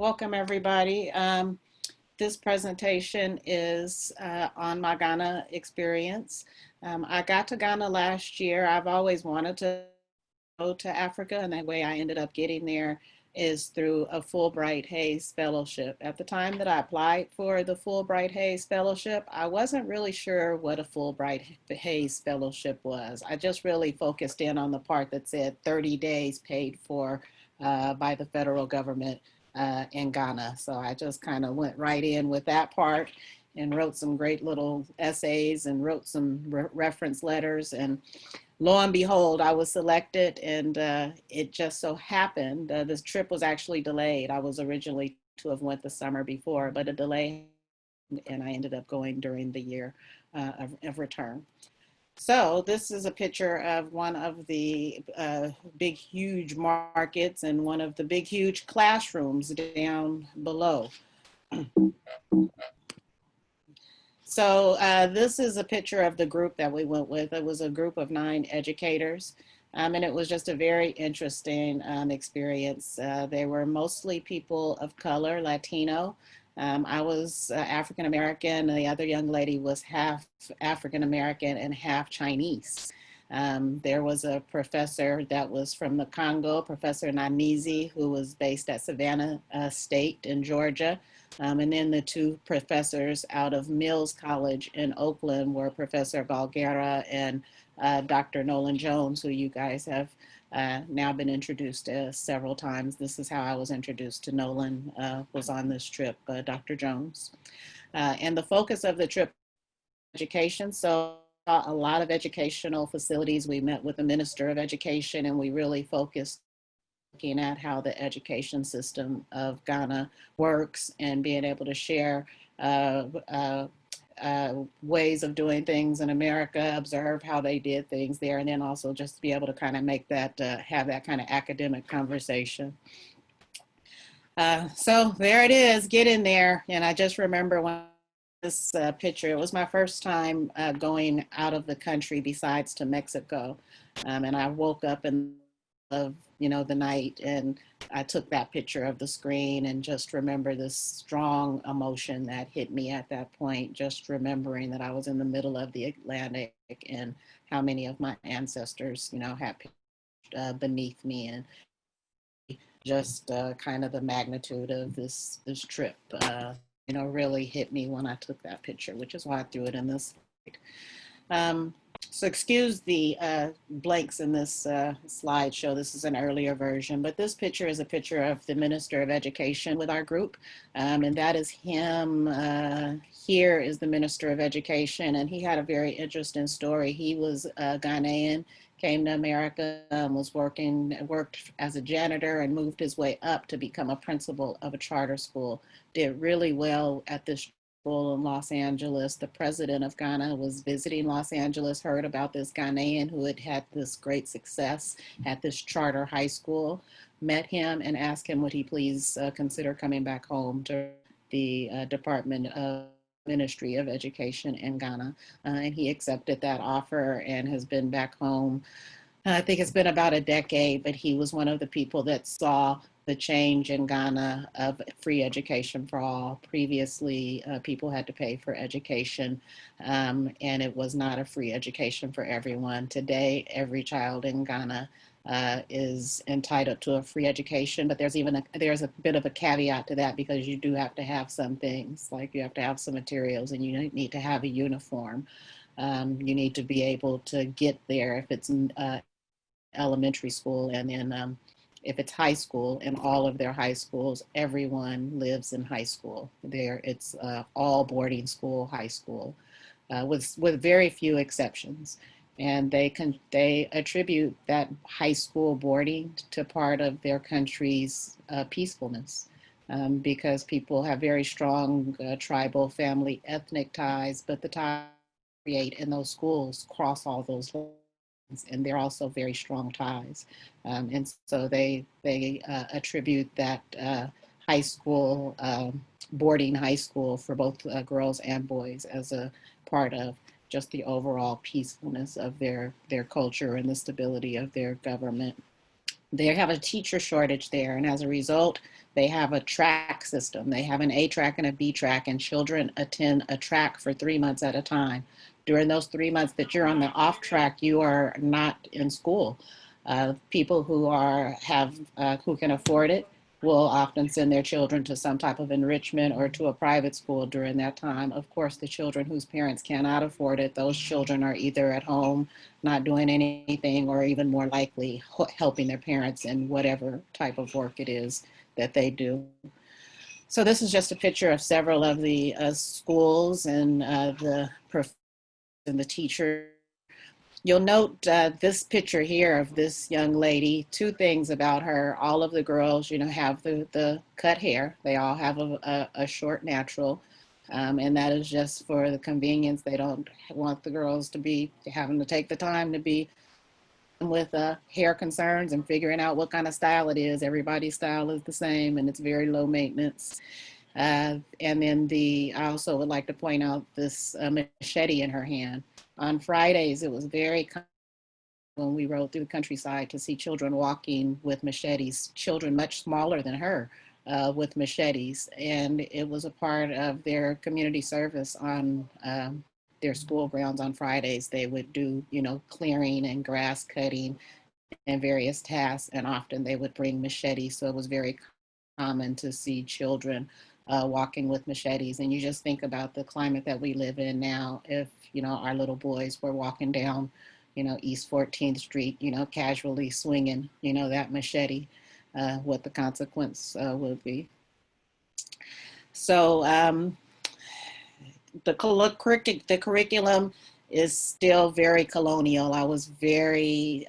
Welcome everybody. This presentation is on my Ghana experience. I got to Ghana last year. I've always wanted to go to Africa, and the way I ended up getting there is through a Fulbright Hayes Fellowship. At the time that I applied for the Fulbright Hayes Fellowship, I wasn't really sure what a Fulbright Hayes Fellowship was. I just really focused in on the part that said 30 days paid for by the federal government in Ghana. So I just kind of went right in with that part and wrote some great little essays and wrote some reference letters, and lo and behold, I was selected, and it just so happened this trip was actually delayed. I was originally to have went the summer before, but a delay, and I ended up going during the year of return. So this is a picture of one of the big, huge markets and one of the big, huge classrooms down below. So this is a picture of the group that we went with. It was a group of 9 educators, and it was just a very interesting experience. They were mostly people of color, Latino. I was African American. The other young lady was half African American and half Chinese. There was a professor that was from the Congo, Professor Namizi, who was based at Savannah State in Georgia. And then the 2 professors out of Mills College in Oakland were Professor Valguera and Dr. Nolan Jones, who you guys have now been introduced to several times. This is how I was introduced to Nolan, was on this trip, Dr. Jones. And the focus of the trip, education. So a lot of educational facilities. We met with the Minister of Education, and we really focused looking at how the education system of Ghana works and being able to share ways of doing things in America, observe how they did things there, and then also just to be able to kind of make that, have that kind of academic conversation. So there it is, get in there. And I just remember when this picture, it was my first time going out of the country besides to Mexico. And I woke up in the night, and I took that picture of the screen and just remember this strong emotion that hit me at that point, just remembering that I was in the middle of the Atlantic and how many of my ancestors, had beneath me, and just kind of the magnitude of this trip, really hit me when I took that picture, which is why I threw it in this. So excuse the blanks in this slideshow. This is an earlier version, but this picture is a picture of the Minister of Education with our group, and that is him. Here is the Minister of Education, and he had a very interesting story. He was Ghanaian, came to America, worked as a janitor, and moved his way up to become a principal of a charter school. Did really well at this in Los Angeles. The president of Ghana was visiting Los Angeles, heard about this Ghanaian who had had this great success at this charter high school, met him and asked him would he please consider coming back home to the Department of Ministry of Education in Ghana. And he accepted that offer and has been back home. I think it's been about a decade, but he was one of the people that saw the change in Ghana of free education for all. Previously, people had to pay for education, and it was not a free education for everyone. Today, every child in Ghana is entitled to a free education, but there's a bit of a caveat to that, because you do have to have some things, like you have to have some materials, and you need to have a uniform. You need to be able to get there if it's elementary school, and then if it's high school, in all of their high schools, everyone lives in high school. It's all boarding school, high school, with very few exceptions. And they attribute that high school boarding to part of their country's peacefulness, because people have very strong tribal, family, ethnic ties, but the ties create in those schools cross all those lines. And they're also very strong ties. And so they attribute that high school, boarding high school for both girls and boys as a part of just the overall peacefulness of their culture and the stability of their government. They have a teacher shortage there, and as a result, they have a track system. They have an A track and a B track, and children attend a track for 3 months at a time. During those 3 months that you're on the off track, you are not in school. People who can afford it will often send their children to some type of enrichment or to a private school during that time. Of course, the children whose parents cannot afford it, those children are either at home not doing anything or even more likely helping their parents in whatever type of work it is that they do. So this is just a picture of several of the schools and the and the teachers. You'll note this picture here of this young lady. Two things about her. All of the girls, have the cut hair. They all have a short natural. And that is just for the convenience. They don't want the girls to be having to take the time to be with hair concerns and figuring out what kind of style it is. Everybody's style is the same and it's very low maintenance. And then I also would like to point out this machete in her hand. On Fridays, it was very common when we rode through the countryside to see children walking with machetes, children much smaller than her with machetes. And it was a part of their community service on their school grounds on Fridays. They would do, clearing and grass cutting and various tasks, and often they would bring machetes. So it was very common to see children walking with machetes. And you just think about the climate that we live in now. If, our little boys were walking down, East 14th Street, casually swinging, that machete, what the consequence would be. So the curriculum is still very colonial. I was very,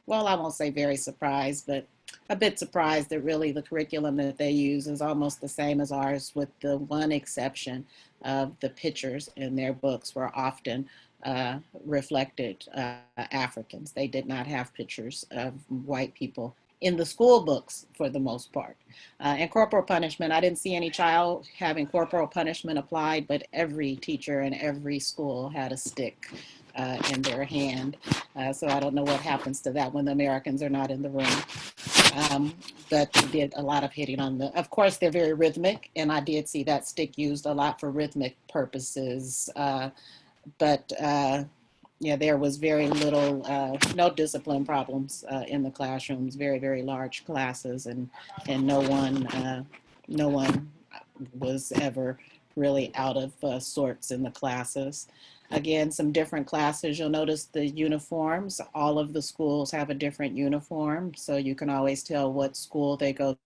well, I won't say very surprised, but a bit surprised that really the curriculum that they use is almost the same as ours, with the one exception of the pictures in their books were often reflected Africans. They did not have pictures of white people in the school books for the most part. And corporal punishment, I didn't see any child having corporal punishment applied, but every teacher in every school had a stick in their hand. So I don't know what happens to that when the Americans are not in the room. But did a lot of hitting on of course, they're very rhythmic, and I did see that stick used a lot for rhythmic purposes. But yeah, there was very little, no discipline problems in the classrooms, very, very large classes, and no one was ever really out of sorts in the classes. Again, some different classes. You'll notice the uniforms. All of the schools have a different uniform, so you can always tell what school they go to,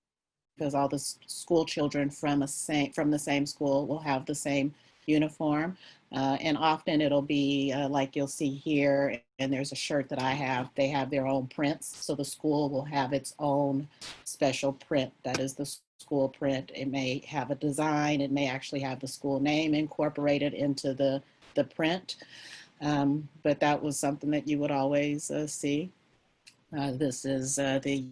because all the school children from the same school will have the same uniform. And often it'll be like you'll see here, and there's a shirt that I have, they have their own prints. So the school will have its own special print. That is the school print. It may have a design. It may actually have the school name incorporated into the print. But that was something that you would always see. This is the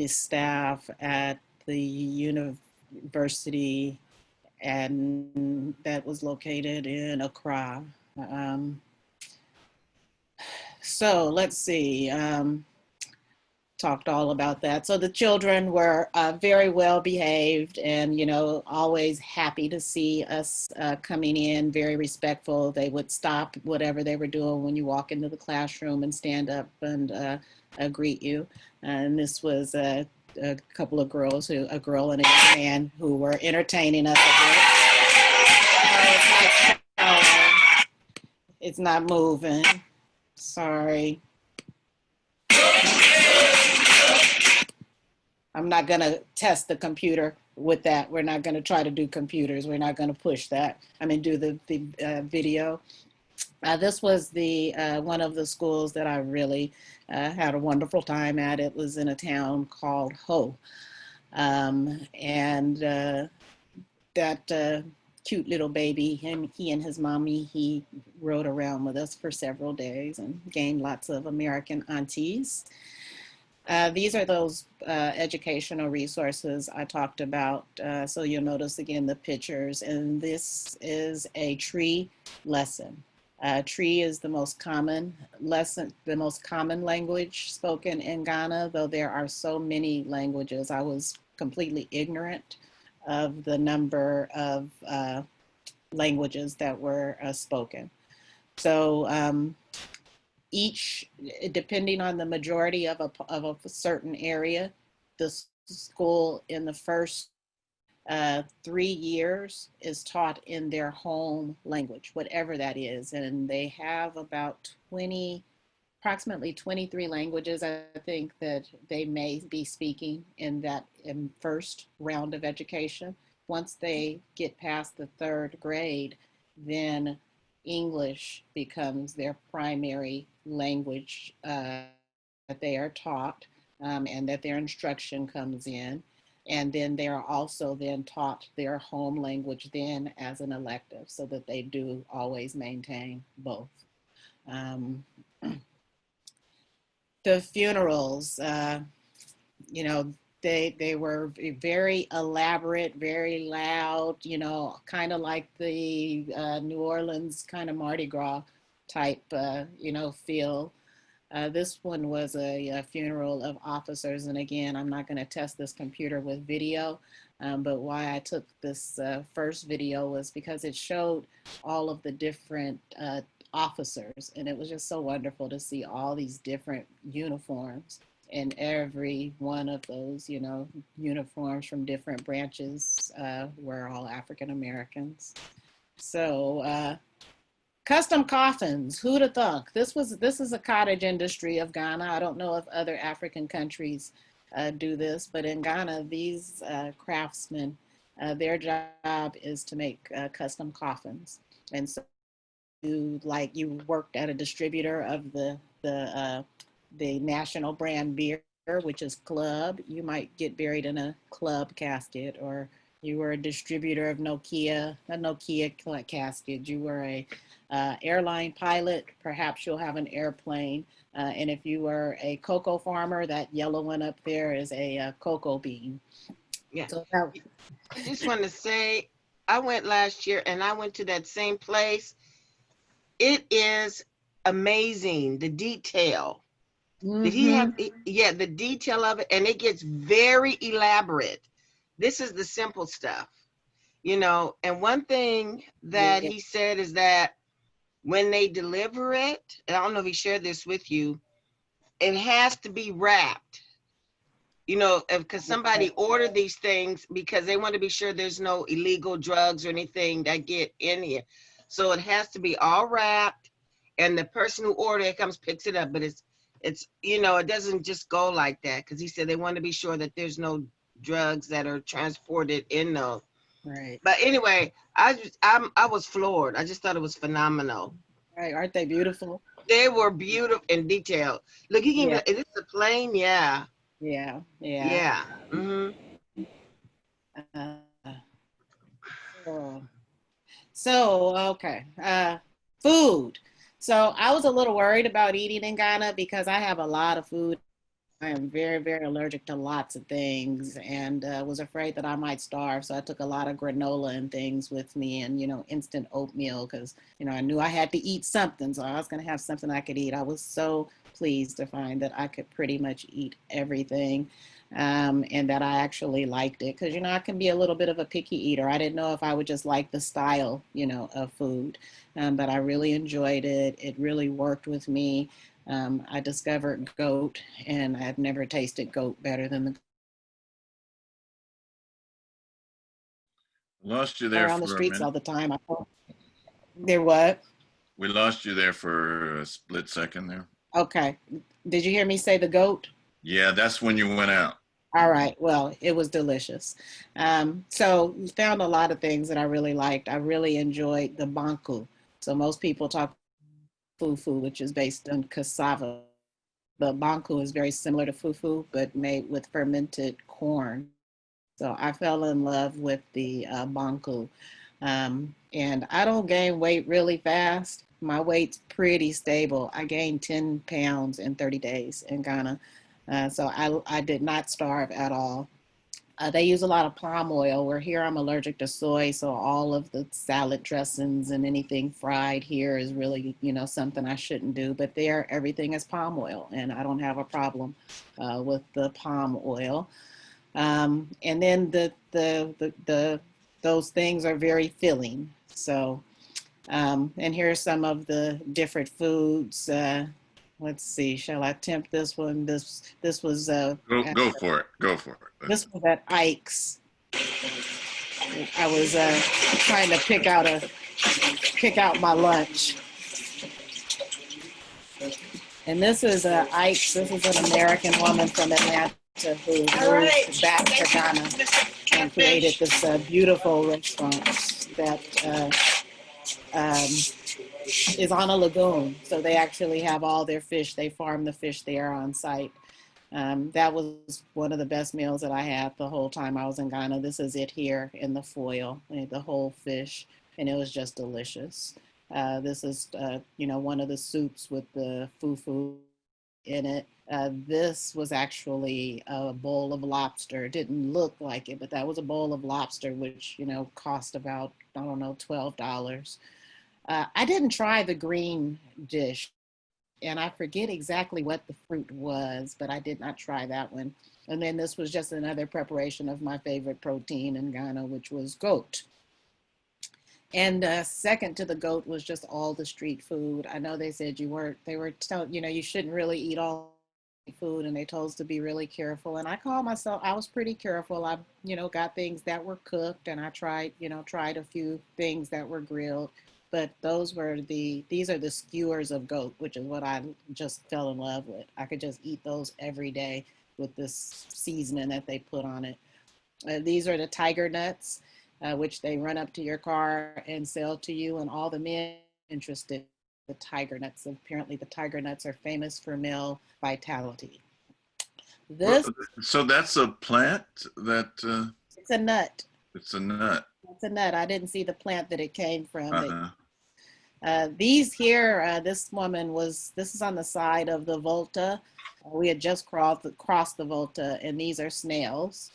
staff at the university, and that was located in Accra. So let's see. Talked all about that. So the children were very well behaved, and always happy to see us coming in, very respectful. They would stop whatever they were doing when you walk into the classroom and stand up and greet you. And this was a couple of girls, a girl and a young man, who were entertaining us a bit. It's not moving. Sorry. I'm not going to test the computer with that. We're not going to try to do computers. We're not going to push that. Do the video. This was one of the schools that I really had a wonderful time at. It was in a town called Ho. And that cute little baby, he and his mommy, he rode around with us for several days and gained lots of American aunties. These are those educational resources I talked about. So you'll notice again the pictures, and this is a tree lesson. Twi is the most common language spoken in Ghana, though there are so many languages. I was completely ignorant of the number of languages that were spoken. So each, depending on the majority of a certain area, the school in the first 3 years is taught in their home language, whatever that is. And they have about approximately 23 languages, I think, that they may be speaking in that first round of education. Once they get past the third grade, then English becomes their primary language that they are taught, and that their instruction comes in. And then they are also then taught their home language then as an elective, so that they do always maintain both. Um, the funerals, you know, they were very elaborate, very loud, you know, kind of like the New Orleans kind of Mardi Gras type, you know, feel. This one was a funeral of officers, and again, I'm not going to test this computer with video, but why I took this first video was because it showed all of the different officers, and it was just so wonderful to see all these different uniforms, and every one of those, you know, uniforms from different branches were all African Americans. So custom coffins, who'd have thunk? This is a cottage industry of Ghana. I don't know if other African countries do this, but in Ghana, these craftsmen, their job is to make custom coffins. And so you worked at a distributor of the national brand beer, which is Club. You might get buried in a Club casket, or you were a distributor of a Nokia casket. You were a airline pilot, perhaps you'll have an airplane. And if you were a cocoa farmer, that yellow one up there is a cocoa bean. Yeah. So I just want to say, I went last year and I went to that same place. It is amazing, the detail. Did he have, mm-hmm. yeah, the detail of it, and it gets very elaborate. This is the simple stuff, you know. And one thing that Yeah. he said is that when they deliver it, and I don't know if he shared this with you, it has to be wrapped, you know, because somebody ordered these things because they want to be sure there's no illegal drugs or anything that get in here. So it has to be all wrapped, and the person who ordered it comes picks it up. But it's you know, it doesn't just go like that, because he said they want to be sure that there's no drugs that are transported in those. Right. But anyway, I was floored. I just thought it was phenomenal. Right. Aren't they beautiful? They were beautiful and detailed. Look, you can Yeah. even, is this a plane? Yeah. Yeah. Yeah. Yeah. Mm-hmm. Uh, so, so okay. Food. So I was a little worried about eating in Ghana because I have a lot of food. I am very, very allergic to lots of things, and was afraid that I might starve. So I took a lot of granola and things with me, and, you know, instant oatmeal, because, you know, I knew I had to eat something. So I was going to have something I could eat. I was so pleased to find that I could pretty much eat everything, and that I actually liked it. Because, you know, I can be a little bit of a picky eater. I didn't know if I would just like the style, you know, of food, but I really enjoyed it. It really worked with me. I discovered goat, and I've never tasted goat better than the Lost you there around the for a streets minute. all the time. They're what? We lost you there for a split second there. Okay. Did you hear me say the goat? Yeah, that's when you went out. All right. Well, it was delicious. So found a lot of things that I really liked. I really enjoyed the banku. So most people talk fufu, which is based on cassava. But banku is very similar to fufu, but made with fermented corn. So I fell in love with the banku. And I don't gain weight really fast. My weight's pretty stable. I gained 10 pounds in 30 days in Ghana. So I did not starve at all. They use a lot of palm oil, where here I'm allergic to soy, so all of the salad dressings and anything fried here is really, something I shouldn't do. But there, everything is palm oil, and I don't have a problem with the palm oil. And then those things are very filling. So, and here's some of the different foods. Let's see, shall I attempt this one? This was Go for it. Go for it. this was at Ike's. I was trying to pick out my lunch, and this is Ike's. This is an American woman from Atlanta who moved back to Ghana and created this beautiful restaurant that is on a lagoon. So they actually have all their fish. They farm the fish there on site. That was one of the best meals that I had the whole time I was in Ghana. This is it here in the foil, the whole fish, and it was just delicious. This is, one of the soups with the fufu in it. This was actually a bowl of lobster. It didn't look like it, but that was a bowl of lobster, which, cost about, I don't know, $12. I didn't try the green dish, and I forget exactly what the fruit was, but I did not try that one. And then this was just another preparation of my favorite protein in Ghana, which was goat. And second to the goat was just all the street food. I know they said they were told, you shouldn't really eat all food, and they told us to be really careful. And I called myself, I was pretty careful. I, got things that were cooked, and I tried a few things that were grilled. But these are the skewers of goat, which is what I just fell in love with. I could just eat those every day with this seasoning that they put on it. These are the tiger nuts, which they run up to your car and sell to you, and all the men interested in the tiger nuts. Apparently the tiger nuts are famous for male vitality. So that's a plant that It's a nut. it's a nut. It's a nut. I didn't see the plant that it came from. Uh-huh. These here, this is on the side of the Volta. We had just crossed the Volta, and these are snails.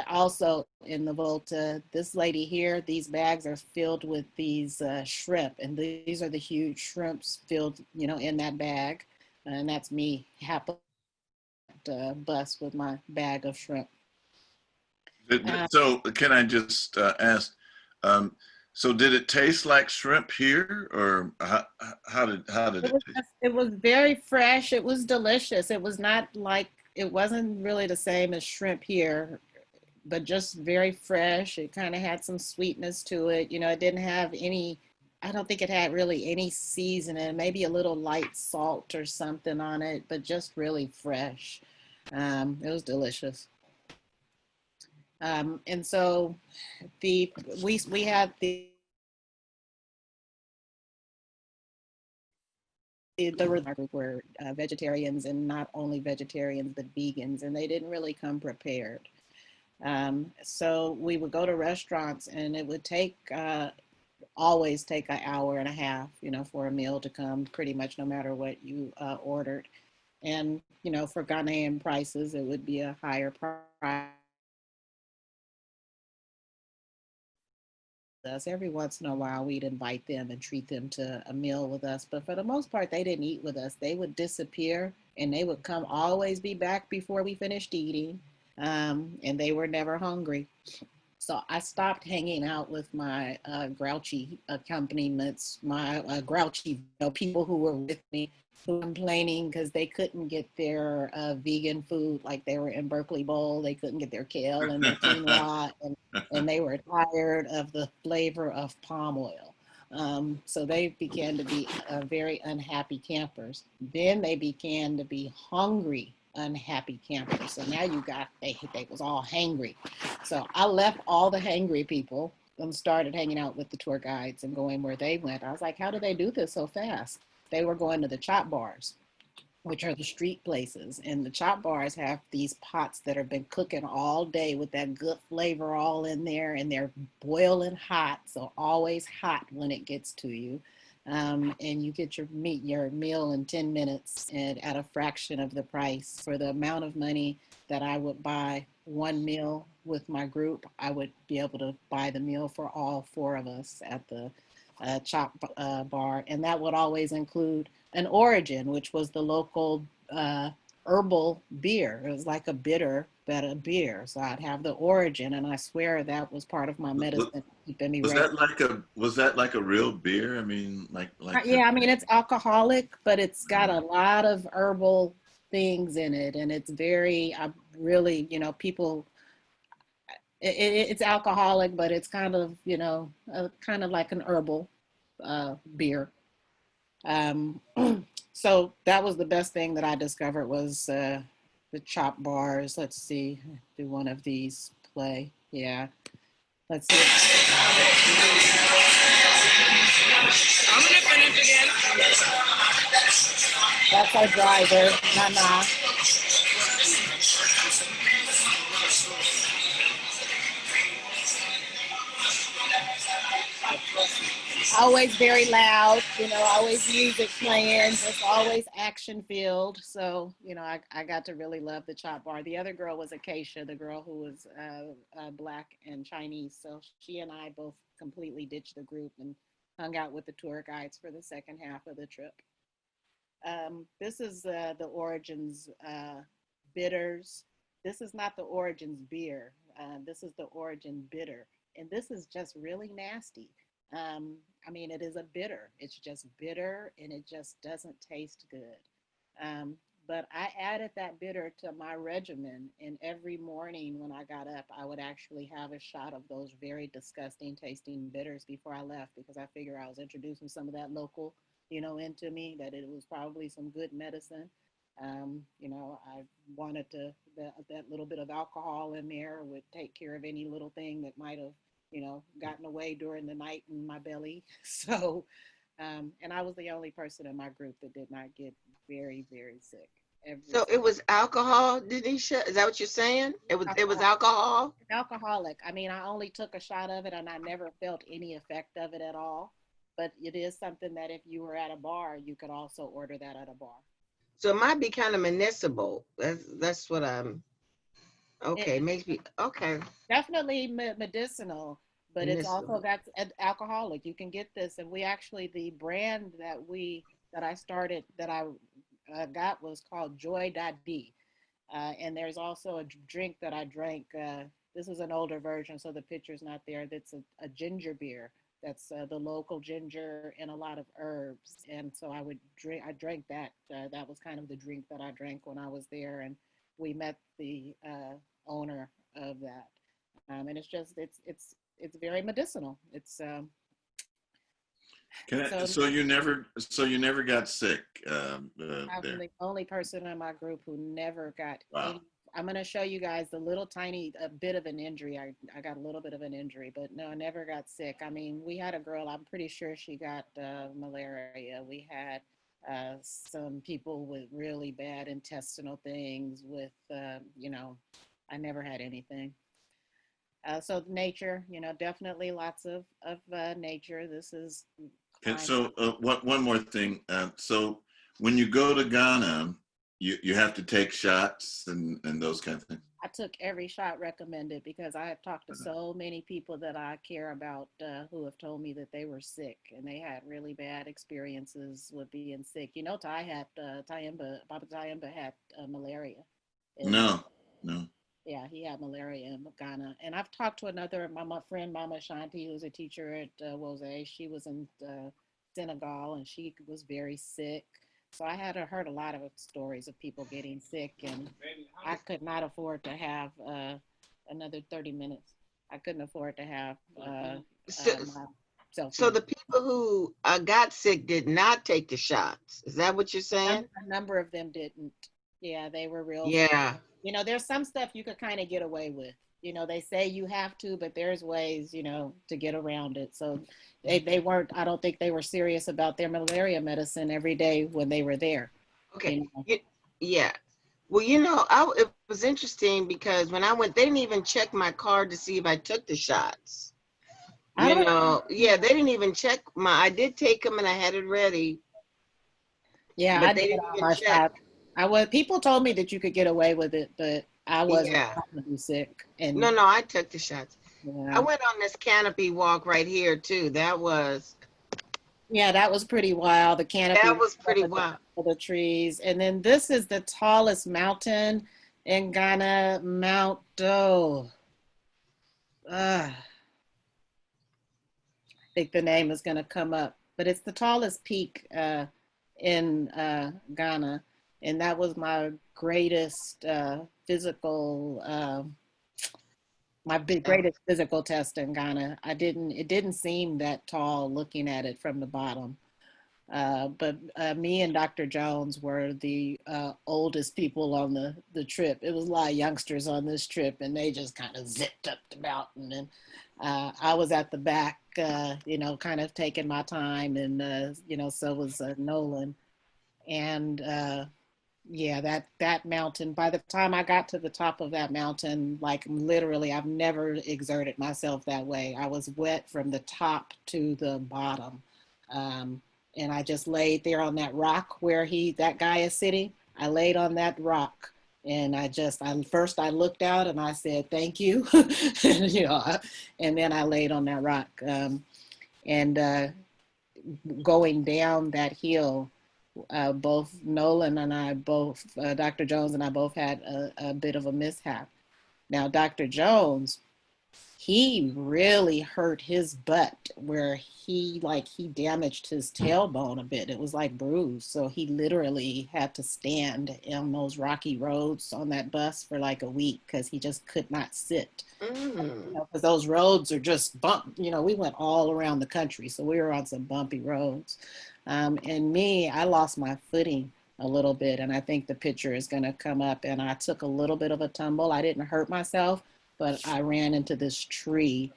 Also in the Volta, this lady here, these bags are filled with these shrimp, and these are the huge shrimps filled, in that bag. And that's me happy bus with my bag of shrimp. So can I just ask, so did it taste like shrimp here, or how did it taste? It was very fresh. It was delicious. It was not like, it wasn't really the same as shrimp here, but just very fresh. It kind of had some sweetness to it. It didn't have any, I don't think it had really any seasoning, maybe a little light salt or something on it, but just really fresh. It was delicious. And so we had the group were vegetarians, and not only vegetarians, but vegans, and they didn't really come prepared. So we would go to restaurants, and it would always take an hour and a half, for a meal to come, pretty much no matter what you ordered. And, for Ghanaian prices, it would be a higher price. Us every once in a while, we'd invite them and treat them to a meal with us, but for the most part they didn't eat with us. They would disappear, and they would always be back before we finished eating, and they were never hungry. So I stopped hanging out with my grouchy accompaniments, my grouchy people who were with me, who were complaining because they couldn't get their vegan food. Like, they were in Berkeley Bowl, they couldn't get their kale and their quinoa, and they were tired of the flavor of palm oil. So they began to be very unhappy campers. Then they began to be hungry, unhappy campers. So now they was all hangry. So I left all the hangry people and started hanging out with the tour guides and going where they went. I was like, how do they do this so fast? They were going to the chop bars, which are the street places. And the chop bars have these pots that have been cooking all day with that good flavor all in there, and they're boiling hot. So always hot when it gets to you. And you get your meal in 10 minutes, and at a fraction of the price for the amount of money that I would buy one meal with my group, I would be able to buy the meal for all four of us at the chop bar. And that would always include an Origin, which was the local herbal beer. It was like a bitter, better beer. So I'd have the Origin, and I swear that was part of my medicine, keeping me Was right. that like a real beer? I mean, Yeah, I mean, it's alcoholic, but it's got a lot of herbal things in it, and it's very, I really, people, it's alcoholic, but it's kind of, kind of like an herbal beer. Um, so that was the best thing that I discovered was the chop bars. Let's see, do one of these play? Yeah, let's see. I'm gonna finish again. That's our driver, Nana. Always very loud, always music playing, just always action filled. So, I got to really love the chop bar. The other girl was Acacia, the girl who was Black and Chinese. So she and I both completely ditched the group and hung out with the tour guides for the second half of the trip. This is the Origins bitters. This is not the Origins beer. This is the Origin bitter. And this is just really nasty. I mean, it is a bitter. It's just bitter and it just doesn't taste good. But I added that bitter to my regimen. And every morning when I got up, I would actually have a shot of those very disgusting tasting bitters before I left because I figured I was introducing some of that local, into me, that it was probably some good medicine. I wanted that little bit of alcohol in there would take care of any little thing that might have gotten away during the night in my belly. So, and I was the only person in my group that did not get very, very sick. So it was alcohol, Denisha? Is that what you're saying? It was alcohol? Alcoholic. I mean, I only took a shot of it and I never felt any effect of it at all. But it is something that if you were at a bar, you could also order that at a bar. So it might be kind of medicinal. That's what I'm. It Okay, makes me okay. definitely medicinal, but it's also Medicinal. that's alcoholic. You can get this, and we actually the brand that I started that I got was called Joy.D. And there's also a drink that I drank. This is an older version, so the picture's not there. That's a ginger beer. That's the local ginger and a lot of herbs. And so I drank that. That was kind of the drink that I drank when I was there. And we met the owner of that. And it's very medicinal. It's so So you never got sick I'm there? the only person in my group who never got Wow. any. I'm going to show you guys the little tiny a bit of an injury. I got a little bit of an injury, but no, I never got sick. I mean, we had a girl, I'm pretty sure she got malaria. We had some people with really bad intestinal things with, I never had anything. So nature, definitely lots of nature. This is And climate. so one more thing. So when you go to Ghana, you have to take shots and those kind of things. I took every shot recommended because I have talked to so many people that I care about who have told me that they were sick and they had really bad experiences with being sick. Ty had Baba Tyemba had malaria, and No, no. yeah, he had malaria in Ghana. And I've talked to another my friend Mama Ashanti, who's a teacher at Wose. She was in Senegal and she was very sick. So I had heard a lot of stories of people getting sick, and I could not afford to have another 30 minutes. I couldn't afford to have So, myself so being. the people who got sick did not take the shots. Is that what you're saying? A number of them didn't. Yeah, they were real. Yeah. There's some stuff you could kind of get away with. They say you have to, but there's ways, to get around it. So they weren't, I don't think they were serious about their malaria medicine every day when they were there. Okay. Yeah. Well, it was interesting because when I went, they didn't even check my card to see if I took the shots. Yeah, they didn't even check I did take them and I had it ready. Yeah, but I they did didn't all even my check. shots. People told me that you could get away with it, but I wasn't Yeah. trying to be sick. No, And no, I took the shots. I yeah, went on this canopy walk right here too. yeah, that was pretty wild. The canopy That was was up pretty at the wild. top of the trees. And then this is the tallest mountain in Ghana, Mount Doe. I think the name is going to come up, but it's the tallest peak in Ghana. And that was my greatest physical greatest physical test in Ghana. It didn't seem that tall looking at it from the bottom. But me and Dr. Jones were the oldest people on the trip. It was a lot of youngsters on this trip, and they just kind of zipped up the mountain. And I was at the back, kind of taking my time, and so was Nolan. And yeah, that mountain, by the time I got to the top of that mountain, like literally I've never exerted myself that way. I was wet from the top to the bottom. And I just laid there on that rock where that guy is sitting. I laid on that rock, and first I looked out and I said thank you. and, and then I laid on that rock. And going down that hill, both Nolan and I both, Dr. Jones and I both had a bit of a mishap. Now, Dr. Jones, he really hurt his butt where he damaged his tailbone a bit. It was like bruised. So he literally had to stand on those rocky roads on that bus for like a week because he just could not sit. Because those roads are just we went all around the country. So we were on some bumpy roads. And me, I lost my footing a little bit. And I think the picture is going to come up. And I took a little bit of a tumble. I didn't hurt myself, but I ran into this tree,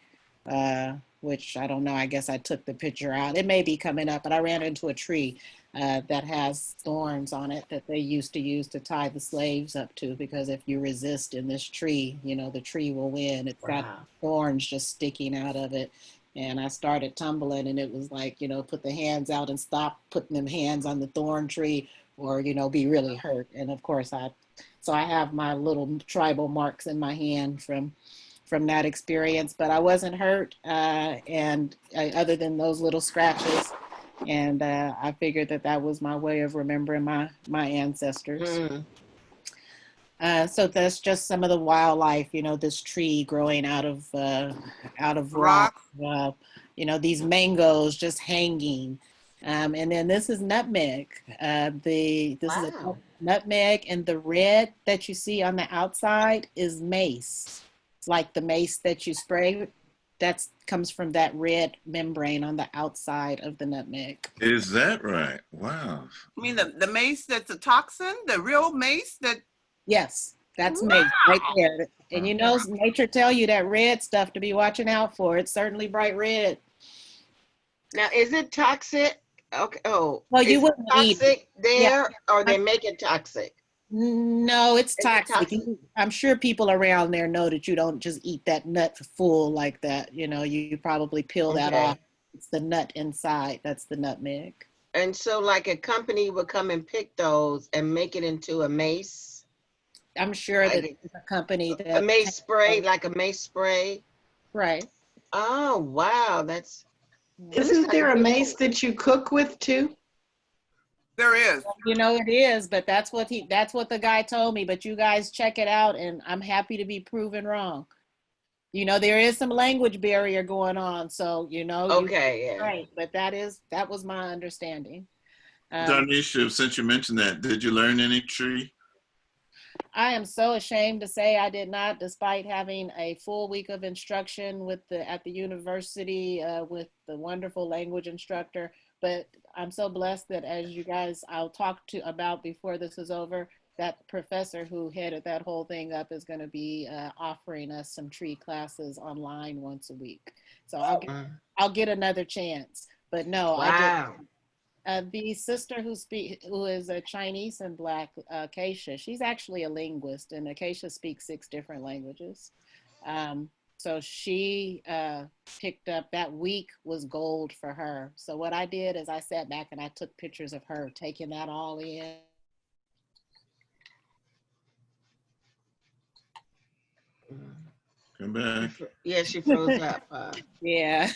which I don't know. I guess I took the picture out. It may be coming up, but I ran into a tree that has thorns on it that they used to use to tie the slaves up to, because if you resist in this tree, the tree will win. It's got thorns just sticking out of it. And I started tumbling, and it was like, put the hands out and stop putting them hands on the thorn tree, or, be really hurt. And of course, I have my little tribal marks in my hand from that experience, but I wasn't hurt, other than those little scratches. And I figured that was my way of remembering my ancestors. So that's just some of the wildlife, this tree growing out of rock, these mangoes just hanging. And then this is nutmeg. This is a nutmeg, and the red that you see on the outside is mace. It's like the mace that you spray. That comes from that red membrane on the outside of the nutmeg. Is that right? Wow. You mean the mace that's a toxin? The real mace that? Yes, that's mace right there. And nature tell you that red stuff to be watching out for. It's certainly bright red. Now, is it toxic? Okay. Oh, well, you wouldn't toxic there, yeah. or they make it toxic? No, it's toxic. I'm sure people around there know that you don't just eat that nut full like that. You probably peel that off. It's the nut inside. That's the nutmeg. And so like a company would come and pick those and make it into a mace? I'm sure that it's a company that... A mace spray, like a mace spray? Right. Oh, wow. Isn't there a mace that you cook with too? There is. It is, but that's what the guy told me. But you guys check it out, and I'm happy to be proven wrong. There is some language barrier going on, so Okay, yeah. Right, but that was my understanding. Darnisha, since you mentioned that, did you learn any tree? I am so ashamed to say I did not, despite having a full week of instruction at the university with the wonderful language instructor. But I'm so blessed that, as you guys, I'll talk about before this is over, that professor who headed that whole thing up is going to be offering us some tree classes online once a week. So I'll get another chance. But no, wow. The sister who is a Chinese and Black, Acacia, she's actually a linguist, and Acacia speaks 6 different languages. So she picked up, that week was gold for her. So what I did is I sat back and I took pictures of her taking that all in. Come back. Yeah, she froze up. Yeah.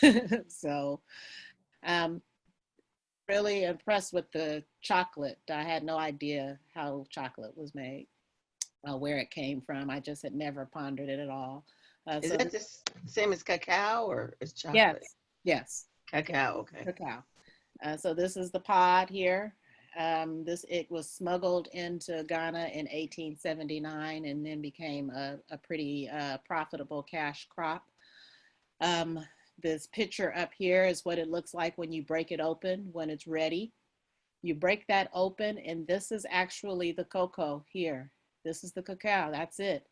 So, really impressed with the chocolate. I had no idea how chocolate was made, where it came from. I just had never pondered it at all. Is So that the same as cacao or is chocolate? yes, yes, Cacao, okay. cacao. So this is the pod here. It was smuggled into Ghana in 1879 and then became a pretty profitable cash crop. This picture up here is what it looks like when you break it open, when it's ready. You break that open, and this is actually the cocoa here. This is the cacao, that's it.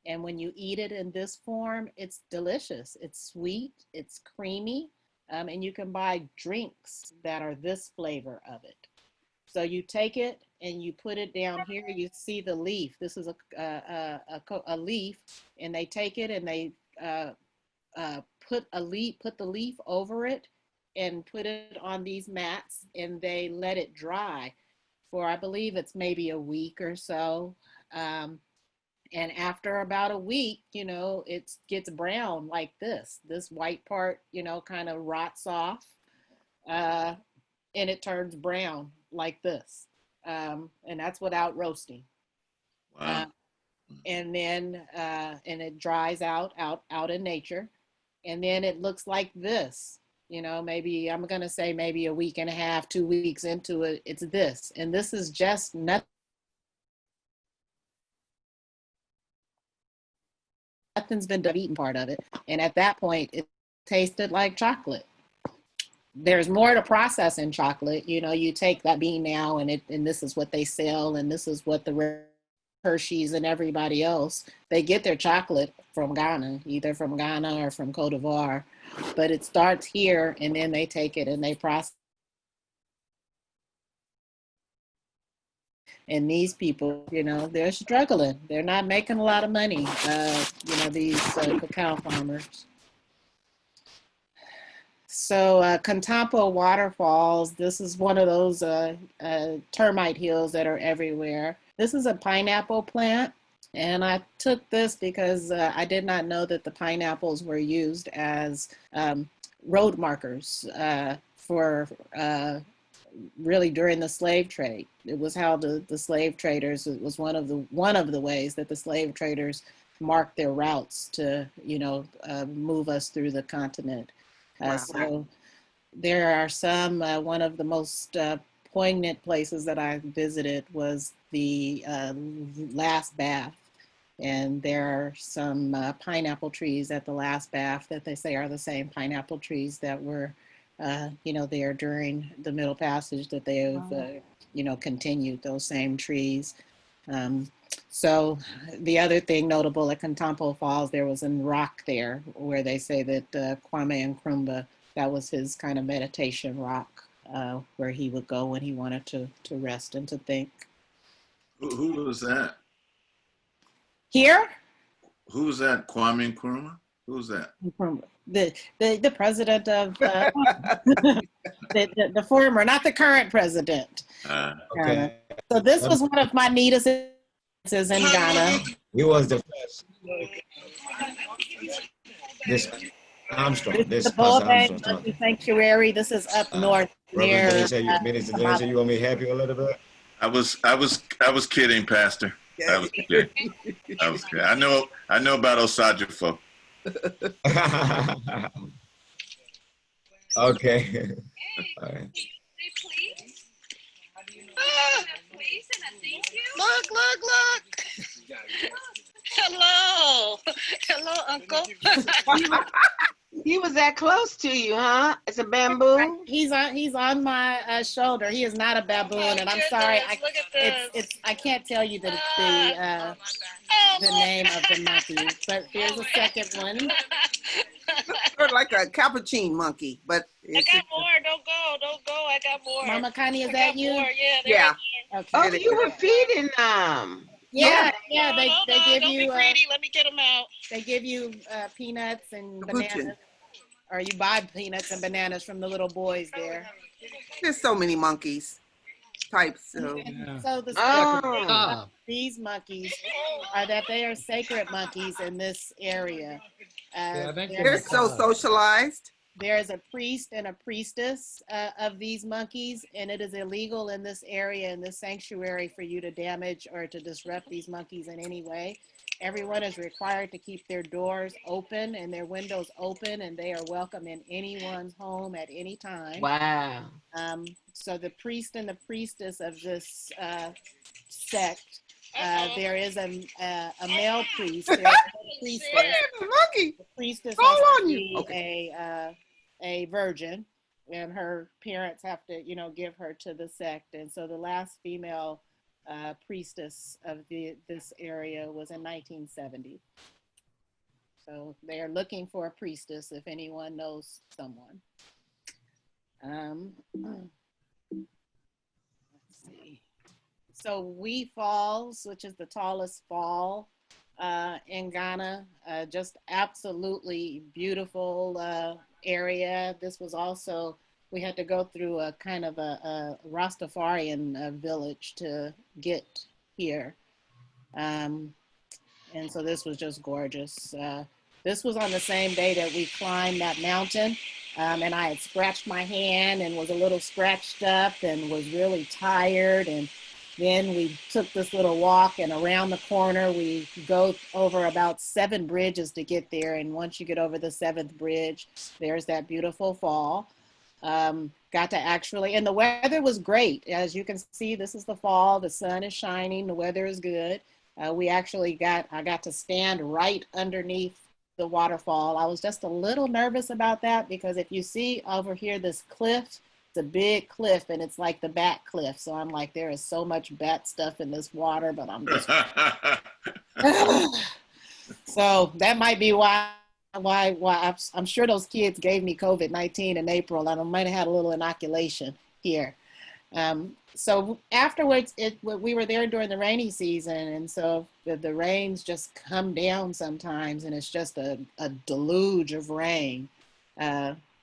And when you eat it in this form, it's delicious. It's sweet, it's creamy, and you can buy drinks that are this flavor of it. So you take it and you put it down here. You see the leaf. This is a leaf, and they take it and they put the leaf over it and put it on these mats, and they let it dry for, I believe it's maybe a week or so. And after about a week, it gets brown like this. This white part, kind of rots off, and it turns brown like this. And that's without roasting. Wow. And then and it dries out in nature, and then it looks like this. Maybe I'm gonna say maybe a week and a half, 2 weeks into it, it's this, and this is just nothing. Nothing's been done eating part of it, and at that point, it tasted like chocolate. There's more to process in chocolate. You take that bean now, and this is what they sell, and this is what the Hershey's and everybody else, they get their chocolate from Ghana, either from Ghana or from Cote d'Ivoire, but it starts here, and then they take it and they process. And these people, they're struggling. They're not making a lot of money, these cacao farmers. So Contampo waterfalls, this is one of those termite hills that are everywhere. This is a pineapple plant, and I took this because I did not know that the pineapples were used as road markers for really during the slave trade. It was how the slave traders, it was one of the ways that the slave traders marked their routes to, move us through the continent. Wow. So there are some, one of the most poignant places that I visited was the last bath. And there are some pineapple trees at the last bath that they say are the same pineapple trees that were, there during the Middle Passage, that they have, continued those same trees. So the other thing notable at Contampo Falls, there was a rock there where they say that Kwame Nkrumah, that was his kind of meditation rock, where he would go when he wanted to rest and to think. Who was that? Here? Who was that? Kwame Nkrumah? Who was that? The president of the former, not the current president. Okay. So this was one of my neatest experiences in Ghana. He was the first. This Armstrong. This This is the Pastor Boabeng Armstrong. Monkey Sanctuary. This is up north near. Minister Darnisha, you want me happy a little bit? I was kidding, Pastor. I was kidding. I know about Osajifo. Okay. All right. Look. Hello. Hello, Uncle. He was that close to you, huh? It's a bamboo. He's on my shoulder. He is not a baboon, and I'm sorry. I can't tell you the name of the monkey, but here's a second one. Or like a capuchin monkey, but I got more. Don't go. I got more. Mama Connie, is that you? More. yeah. Okay. Oh, you were feeding them. Yeah. No, They give don't you. be greedy. Let me get them out. They give you peanuts and Capuchin. bananas, or you buy peanuts and bananas from the little boys there. There's so many monkeys types. So So the Oh. these monkeys are that they are sacred monkeys in this area. Yeah, I think There They're is so socialized. there is a priest and a priestess of these monkeys, and it is illegal in this area, in this sanctuary, for you to damage or to disrupt these monkeys in any way. Everyone is required to keep their doors open and their windows open, and they are welcome in anyone's home at any time. Wow. So the priest and the priestess of this sect, there is a male priest, there's a priestess. Monkey. The priestess Fall has to on you. be Okay. a virgin, and her parents have to, give her to the sect. And so the last female priestess of this area was in 1970. So they are looking for a priestess if anyone knows someone. Let's see. So Wii Falls, which is the tallest fall in Ghana, just absolutely beautiful area. This was also, we had to go through a kind of a Rastafarian village to get here. And so this was just gorgeous. This was on the same day that we climbed that mountain. And I had scratched my hand and was a little scratched up and was really tired. And then we took this little walk, and around the corner, we go over about 7 bridges to get there. And once you get over the 7th bridge, there's that beautiful fall. Got to actually, and the weather was great. As you can see, this is the fall. The sun is shining. The weather is good. I got to stand right underneath the waterfall. I was just a little nervous about that because if you see over here, this cliff, it's a big cliff and it's like the bat cliff. So I'm like, there is so much bat stuff in this water, but I'm just, so that might be why I'm sure those kids gave me COVID-19 in April, and I might have had a little inoculation here. So afterwards, we were there during the rainy season, and so the rains just come down sometimes, and it's just a deluge of rain.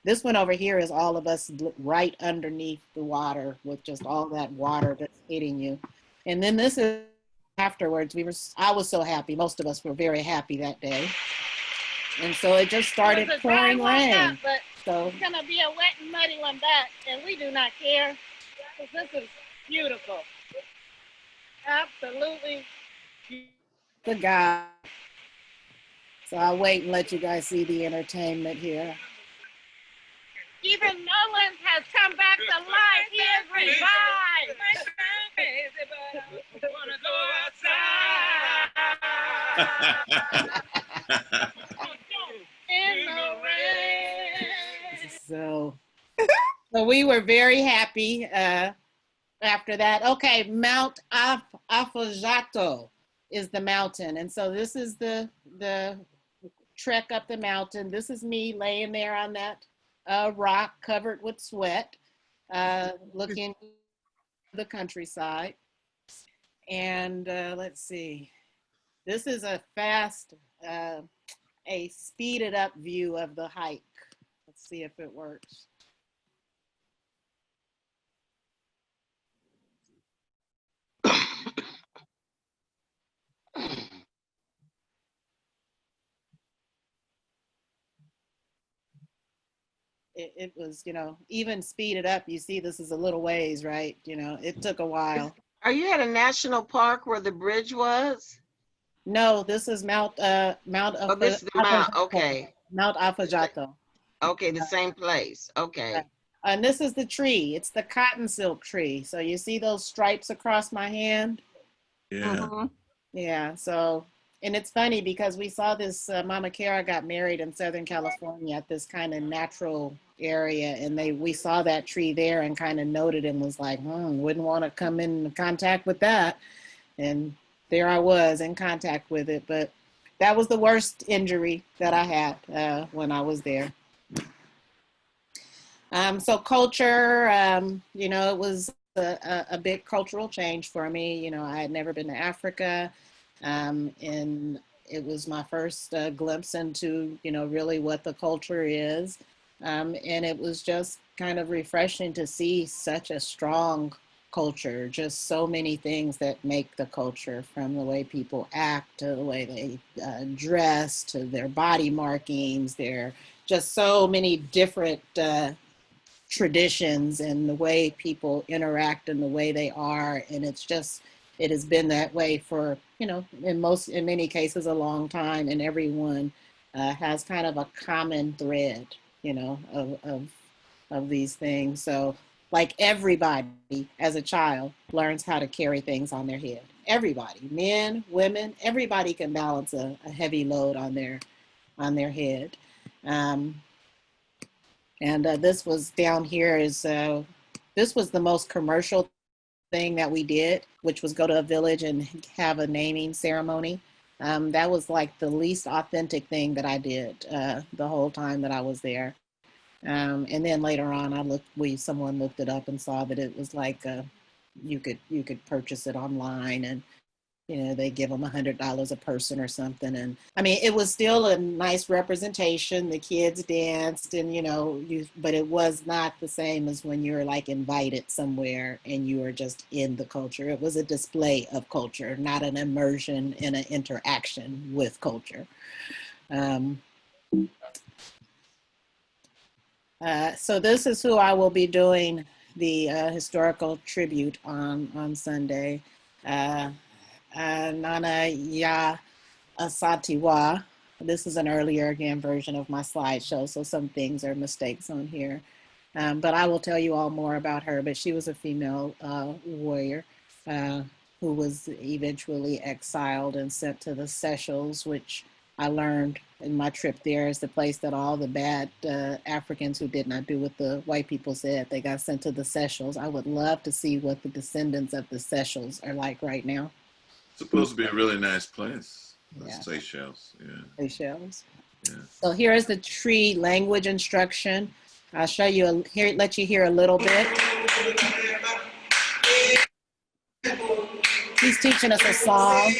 This one over here is all of us right underneath the water with just all that water that's hitting you. And then this is afterwards. I was so happy. Most of us were very happy that day. And so it just started pouring rain. But So it's gonna be a wet and muddy one back, and we do not care because this is beautiful. Absolutely. the guy. So I'll wait and let you guys see the entertainment here. Even Nolan has come back to life. He is revived. In the rain. So we were very happy after that. Okay, Mount Afajado is the mountain. And so this is the trek up the mountain. This is me laying there on that rock covered with sweat, looking at the countryside. And let's see. This is a fast, a speeded up view of the hike. Let's see if it works. It was, even speeded up, you see this is a little ways, right? It took a while. Are you at a national park where the bridge was? No, this is Mount Oh, this is the mount. Okay. Mount Afajado. Okay, the same place. Okay. And this is the tree. It's the cotton silk tree. So you see those stripes across my hand? Yeah. Mhm. Yeah. So, and it's funny because we saw this, Mama Kara got married in Southern California at this kind of natural area. And we saw that tree there and kind of noted and was like, wouldn't want to come in contact with that. And there I was in contact with it. But that was the worst injury that I had when I was there. So culture, it was a big cultural change for me. I had never been to Africa, and it was my first glimpse into, really what the culture is. And it was just kind of refreshing to see such a strong culture, just so many things that make the culture, from the way people act to the way they dress to their body markings. There just so many different traditions and the way people interact and the way they are. And it's just, it has been that way for, you know, in many cases, a long time. And everyone has kind of a common thread, you know, of these things. So like everybody as a child learns how to carry things on their head. Everybody, men, women, everybody can balance a heavy load on their head. This was down here is, this was the most commercial thing that we did, which was go to a village and have a naming ceremony. That was like the least authentic thing that I did the whole time that I was there. And then later on, someone looked it up and saw that it was like you could purchase it online, and you know they give them $100 a person or something. And I mean, it was still a nice representation. The kids danced, and you know, but it was not the same as when you're like invited somewhere and you are just in the culture. It was a display of culture, not an immersion in an interaction with culture. So this is who I will be doing the historical tribute on Sunday. Nana Ya Asatiwa. This is an earlier, again, version of my slideshow, so some things are mistakes on here. But I will tell you all more about her. But she was a female warrior who was eventually exiled and sent to the Seychelles, which I learned in my trip there is the place that all the bad Africans who did not do what the white people said, they got sent to the Seychelles. I would love to see what the descendants of the Seychelles are like right now. It's supposed to be a really nice place. Yeah. Seychelles, yeah. Seychelles. Yeah. So here is the Twi Language Instruction. I'll show you, let you hear a little bit. He's teaching us a song.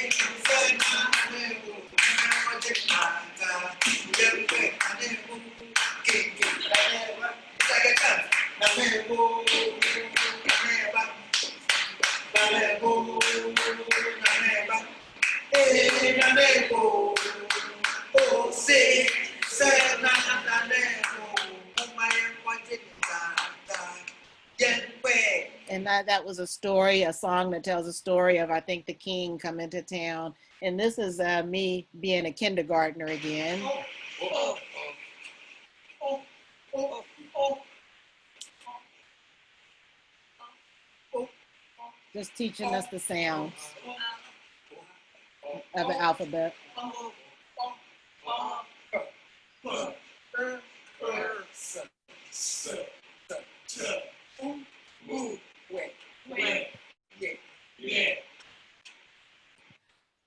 And that was a story, a song that tells a story of, I think, the king coming to town. And this is me being a kindergartner again. Just teaching us the sounds of the alphabet.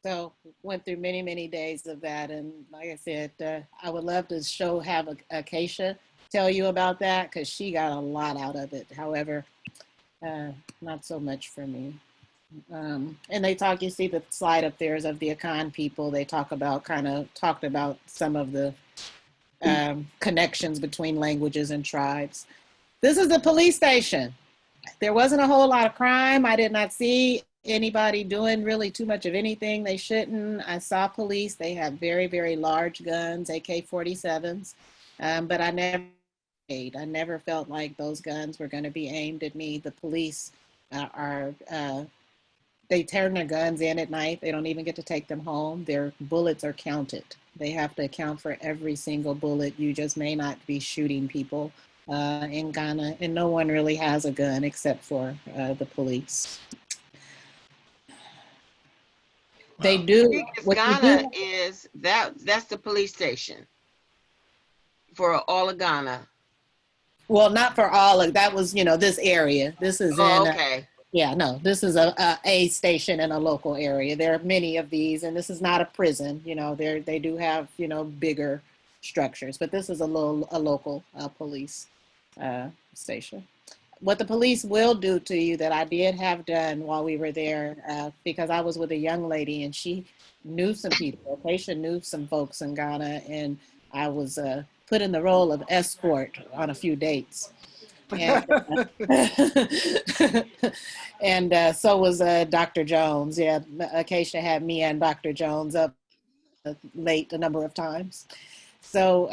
So went through many, many days of that. And like I said, I would love to have Acacia tell you about that, because she got a lot out of it. However, not so much for me. And they talk, you see the slide up there is of the Akan people. They talked about some of the connections between languages and tribes. This is the police station. There wasn't a whole lot of crime. I did not see anybody doing really too much of anything they shouldn't. I saw police. They have very, very large guns, AK-47s, but I never felt like those guns were going to be aimed at me. The police they turn their guns in at night. They don't even get to take them home. Their bullets are counted. They have to account for every single bullet. You just may not be shooting people in Ghana, and no one really has a gun except for the police. They do. Ghana is that's the police station for all of Ghana. Well, not for all of that was, this area. This is okay. This is a station in a local area. There are many of these, and this is not a prison. They do have, bigger structures, but this is a local police station. What the police will do to you that I did have done while we were there, because I was with a young lady and she knew some people. Acacia knew some folks in Ghana, and I was put in the role of escort on a few dates. And, and so was Dr. Jones. Yeah, Acacia had me and Dr. Jones up late a number of times. So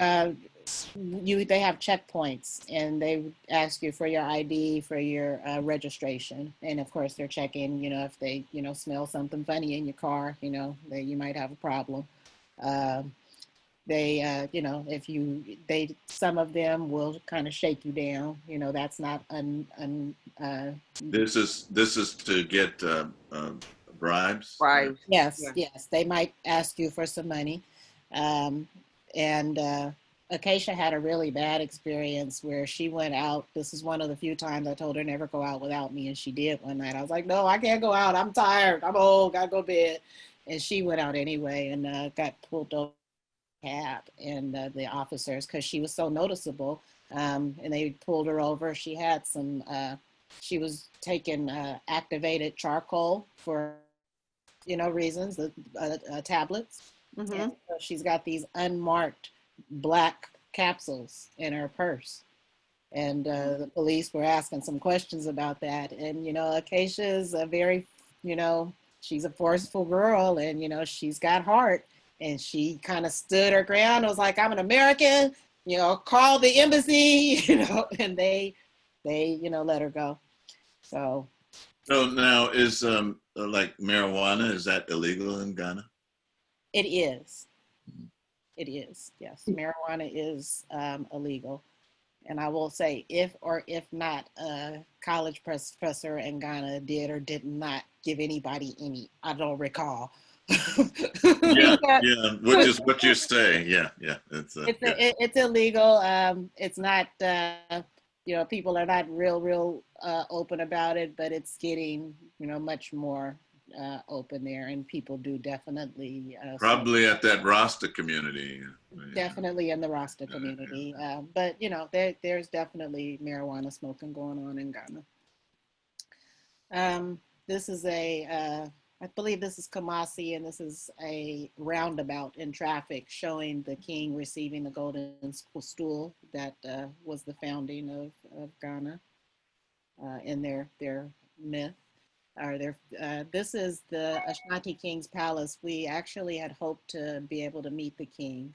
they have checkpoints, and they ask you for your ID, for your registration, and of course they're checking, if they smell something funny in your car, that you might have a problem. They if some of them will kind of shake you down, that's not This is to get bribes. Right. yes, Yeah. yes, they might ask you for some money. And Acacia had a really bad experience where she went out. This is one of the few times I told her never go out without me, and she did one night. I was like, no, I can't go out. I'm tired. I'm old. Gotta go to bed. And she went out anyway and got pulled over cab and the officers, because she was so noticeable, and they pulled her over. She had some she was taking activated charcoal for reasons, the tablets. Mm-hmm. And so she's got these unmarked black capsules in her purse, and the police were asking some questions about that. And Acacia is a very she's a forceful girl, and she's got heart. And she kind of stood her ground. It was like, I'm an American, call the embassy, and they let her go. So now is like marijuana, is that illegal in Ghana? it is. It is, yes. Marijuana is illegal. And I will say, if not, a college professor in Ghana did or did not give anybody any, I don't recall. Yeah, which is what you say. Yeah. It's illegal. It's not, people are not real open about it, but it's getting, much more open there, and people do definitely. Probably at that Rasta community. Definitely in the Rasta community. But, there's definitely marijuana smoking going on in Ghana. This is I believe this is Kumasi, and this is a roundabout in traffic showing the king receiving the golden stool that was the founding of Ghana in their myth. This is the Ashanti King's palace. We actually had hoped to be able to meet the king.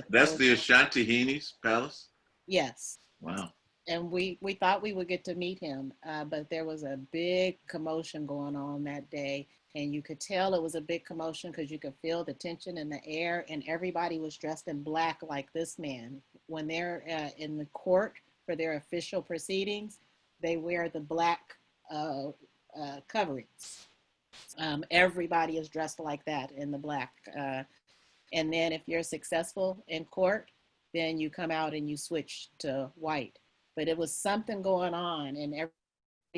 That's the Ashanti Heaney's palace? Yes. Wow. And we thought we would get to meet him, but there was a big commotion going on that day. And you could tell it was a big commotion because you could feel the tension in the air, and everybody was dressed in black like this man. When they're in the court for their official proceedings, they wear the black coverings. Everybody is dressed like that in the black. And then if you're successful in court, then you come out and you switch to white. But it was something going on, and everybody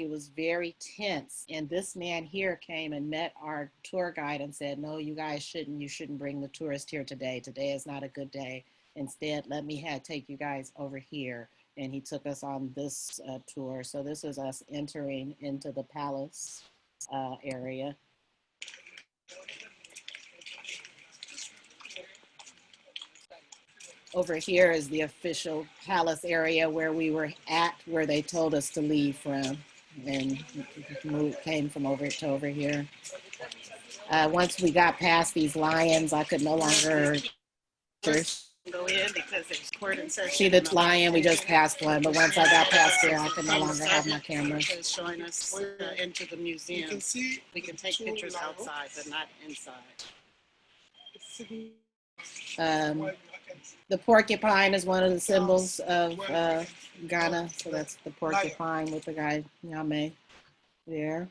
was very tense. And this man here came and met our tour guide and said, no, you guys shouldn't bring the tourists here today. Today is not a good day. Instead, let me take you guys over here. And he took us on this tour. So this is us entering into the palace area. Over here is the official palace area where we were at, where they told us to leave from, and came from over here. Once we got past these lions, I could no longer go in because there's court insertion. See the lion? We just passed one, but once I got past there, I could no longer have my camera. Showing us into the museum. We can take pictures outside, but not inside. The porcupine is one of the symbols of Ghana. So that's the porcupine with the guy Nyame there.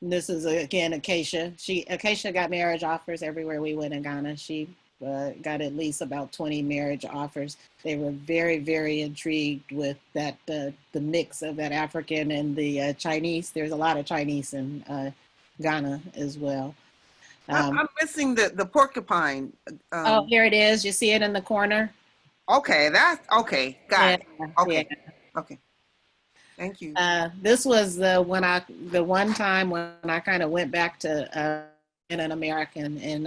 This is again Acacia. Acacia got marriage offers everywhere we went in Ghana. She got at least about 20 marriage offers. They were very, very intrigued with that the mix of that African and the Chinese. There's a lot of Chinese in Ghana as well. I'm missing the porcupine. Oh, here it is. You see it in the corner? Okay, got it. Okay, yeah. Okay. Thank you. This was the one time when I kind of went back to in an American in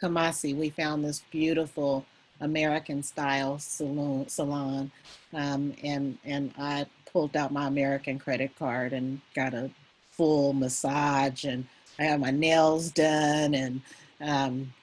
Kumasi. We found this beautiful American style salon. And I pulled out my American credit card and got a full massage, and I had my nails done, and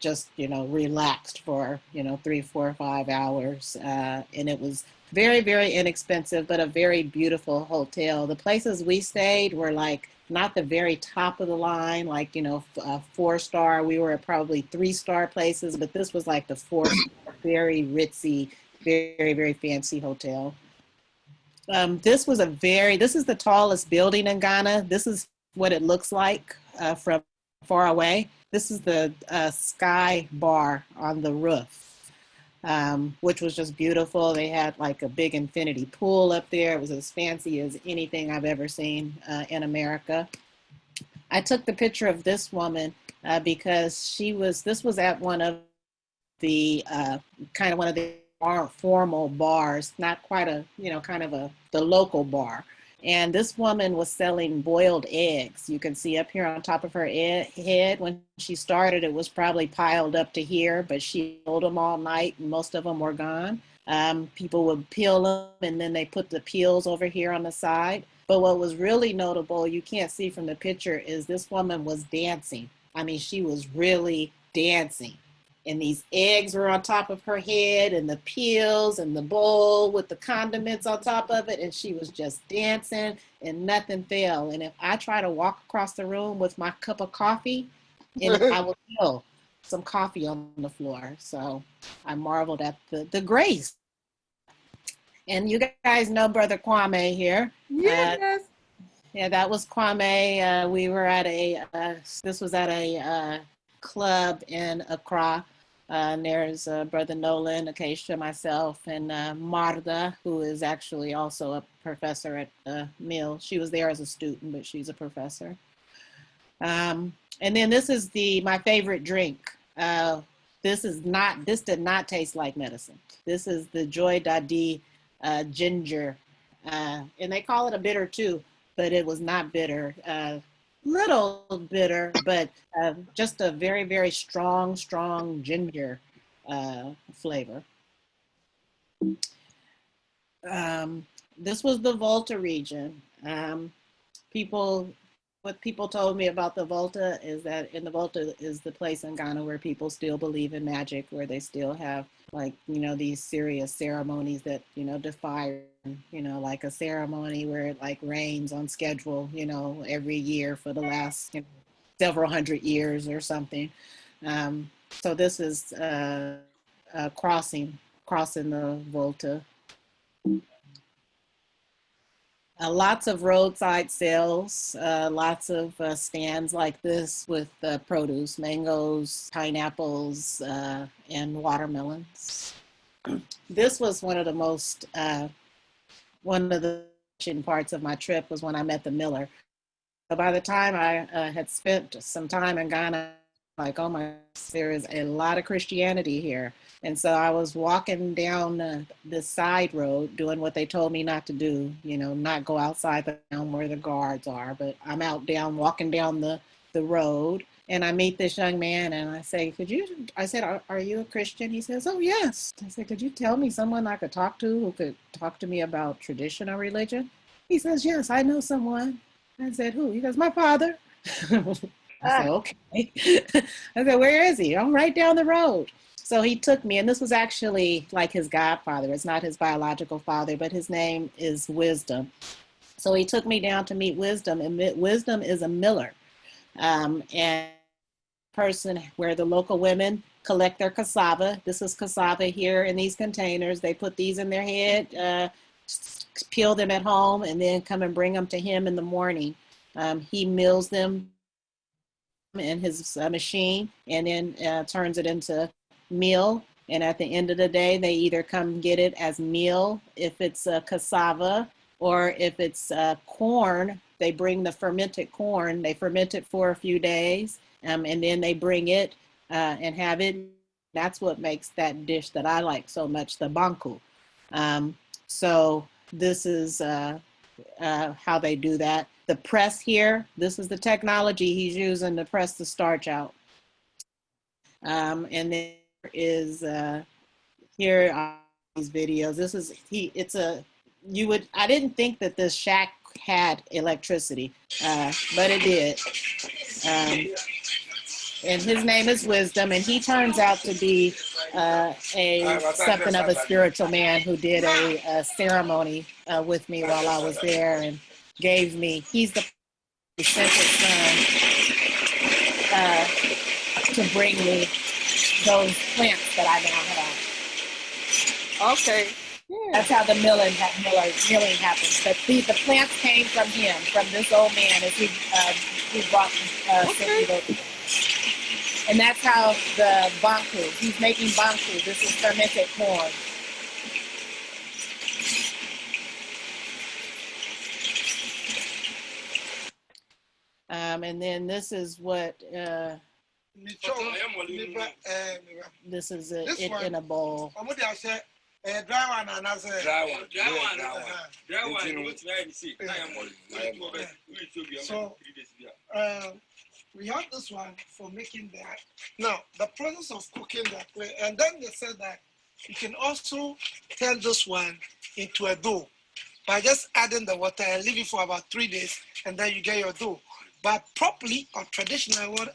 just, relaxed for, 3, 4, 5 hours. And it was very, very inexpensive, but a very beautiful hotel. The places we stayed were like not the very top of the line, like, 4-star. We were at probably 3-star places, but this was like the 4-star, very ritzy, very, very fancy hotel. This is the tallest building in Ghana. This is what it looks like from far away. This is the sky bar on the roof, which was just beautiful. They had like a big infinity pool up there. It was as fancy as anything I've ever seen in America. I took the picture of this woman because this was at one of the one of the more formal bars, not quite the local bar. And this woman was selling boiled eggs. You can see up here on top of her head. When she started, it was probably piled up to here, but she sold them all night, and most of them were gone. People would peel them, and then they put the peels over here on the side. But what was really notable, you can't see from the picture, is this woman was dancing. I mean, she was really dancing. And these eggs were on top of her head, and the peels, and the bowl with the condiments on top of it. And she was just dancing, and nothing fell. And if I try to walk across the room with my cup of coffee, and I will feel some coffee on the floor. So I marveled at the grace. And you guys know Brother Kwame here. Yes. Yeah, that was Kwame. We were at this was at a club in Accra. And there's Brother Nolan, Acacia, myself, and Marda, who is actually also a professor at Mill. She was there as a student, but she's a professor. And then this is my favorite drink. This did not taste like medicine. This is the Joy Dadi ginger. And they call it a bitter too, but it was not bitter. Little bitter, but just a very, very strong ginger flavor. This was the Volta region. What people told me about the Volta is that in the Volta is the place in Ghana where people still believe in magic, where they still have these serious ceremonies that, defy, like a ceremony where it like rains on schedule, every year for the last several hundred years or something. So this is crossing the Volta. Lots of roadside sales, lots of stands like this with produce, mangoes, pineapples, and watermelons. This was one of the parts of my trip was when I met the miller. So by the time I had spent some time in Ghana, like, oh my, there is a lot of Christianity here. And so I was walking down the side road doing what they told me not to do, not go outside the town where the guards are, but I'm walking down the road, and I meet this young man, and I say, are you a Christian? He says, oh, yes. I said, could you tell me someone I could talk to who could talk to me about tradition or religion? He says, yes, I know someone. I said, who? He goes, my father. I said, okay. I said, where is he? I'm right down the road. So he took me, and this was actually like his godfather. It's not his biological father, but his name is Wisdom. So he took me down to meet Wisdom, and Wisdom is a miller, and person where the local women collect their cassava. This is cassava here in these containers. They put these in their head, peel them at home, and then come and bring them to him in the morning. He mills them in his machine, and then turns it into meal. And at the end of the day, they either come get it as meal if it's cassava, or if it's corn, they bring the fermented corn. They ferment it for a few days, and then they bring it and have it. That's what makes that dish that I like so much, the banku. So this is how they do that. The press here, this is the technology he's using to press the starch out. And then is Here are these videos. This is I didn't think that this shack had electricity, but it did. And his name is Wisdom, and he turns out to be something of a spiritual man who did a ceremony with me while I was there and gave me. He's the sent his son to bring me those plants that I now have. Okay. Yeah. That's how the milling happens. But the plants came from him, from this old man, as he brought sent me those. And that's how the banku, he's making banku. This is fermented corn. And then this is what, this is it in a bowl. Dry one. So we have this one for making that. Now, the process of cooking that way, and then they said that you can also turn this one into a dough by just adding the water and leave it for about 3 days, and then you get your dough. But properly or traditionally, what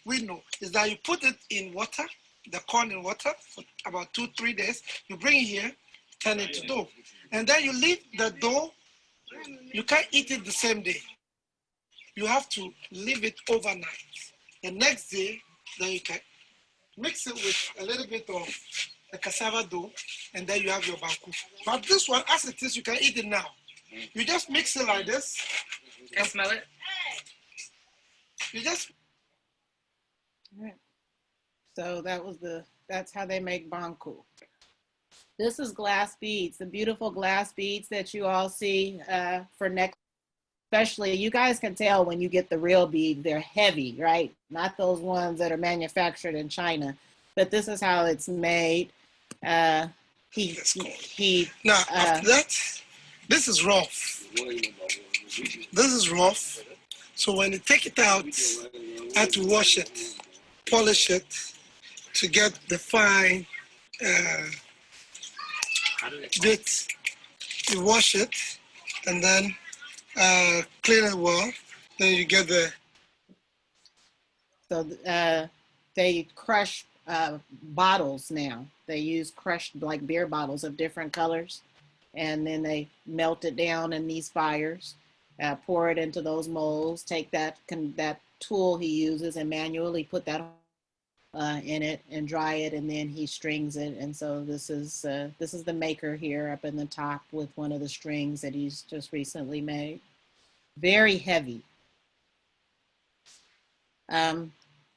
we know is that you put it in water, the corn in water for about 2-3 days. You bring it here, turn it to dough, and then you leave the dough. You can't eat it the same day. You have to leave it overnight. The next day, then you can mix it with a little bit of the cassava dough, and then you have your banku. But this one, as it is, you can eat it now. You just mix it like this. Can I smell it? You just. So that's how they make banku. This is glass beads, the beautiful glass beads that you all see for necklace. Especially, you guys can tell when you get the real bead, they're heavy, right? Not those ones that are manufactured in China. But this is how it's made. Now, after that, this is rough. This is rough. So when you take it out, you have to wash it, polish it to get the fine bits. You wash it and then clean it well. Then you get the. So they crush bottles now. They use crushed like beer bottles of different colors, and then they melt it down in these fires, pour it into those molds, take that tool he uses and manually put that in it and dry it, and then he strings it. And so this is the maker here up in the top with one of the strings that he's just recently made. Very heavy.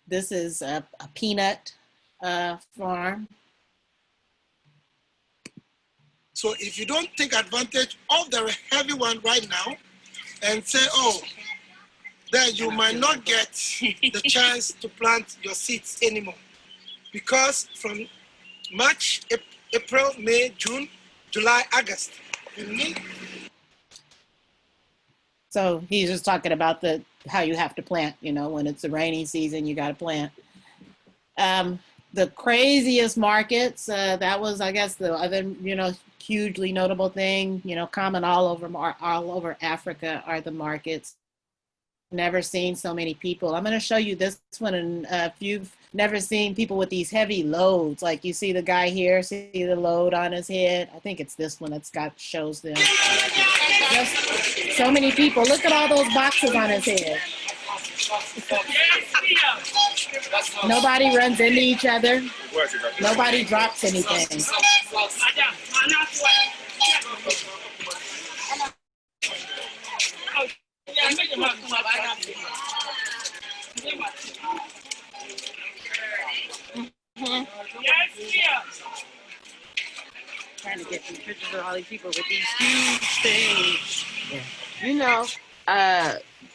This is a peanut farm. So if you don't take advantage of the heavy one right now and say, oh, then you might not get the chance to plant your seeds anymore. Because from March, April, May, June, July, August, you need. So he's just talking about how you have to plant, when it's the rainy season, you got to plant. The craziest markets, that was, I guess, the other, hugely notable thing, common all over Africa are the markets. Never seen so many people. I'm going to show you this one, and if you've never seen people with these heavy loads, like you see the guy here, see the load on his head. I think it's this one that's shows them. Just so many people. Look at all those boxes on his head. Nobody runs into each other. Nobody drops anything. Trying to get some pictures of all these people with these huge things.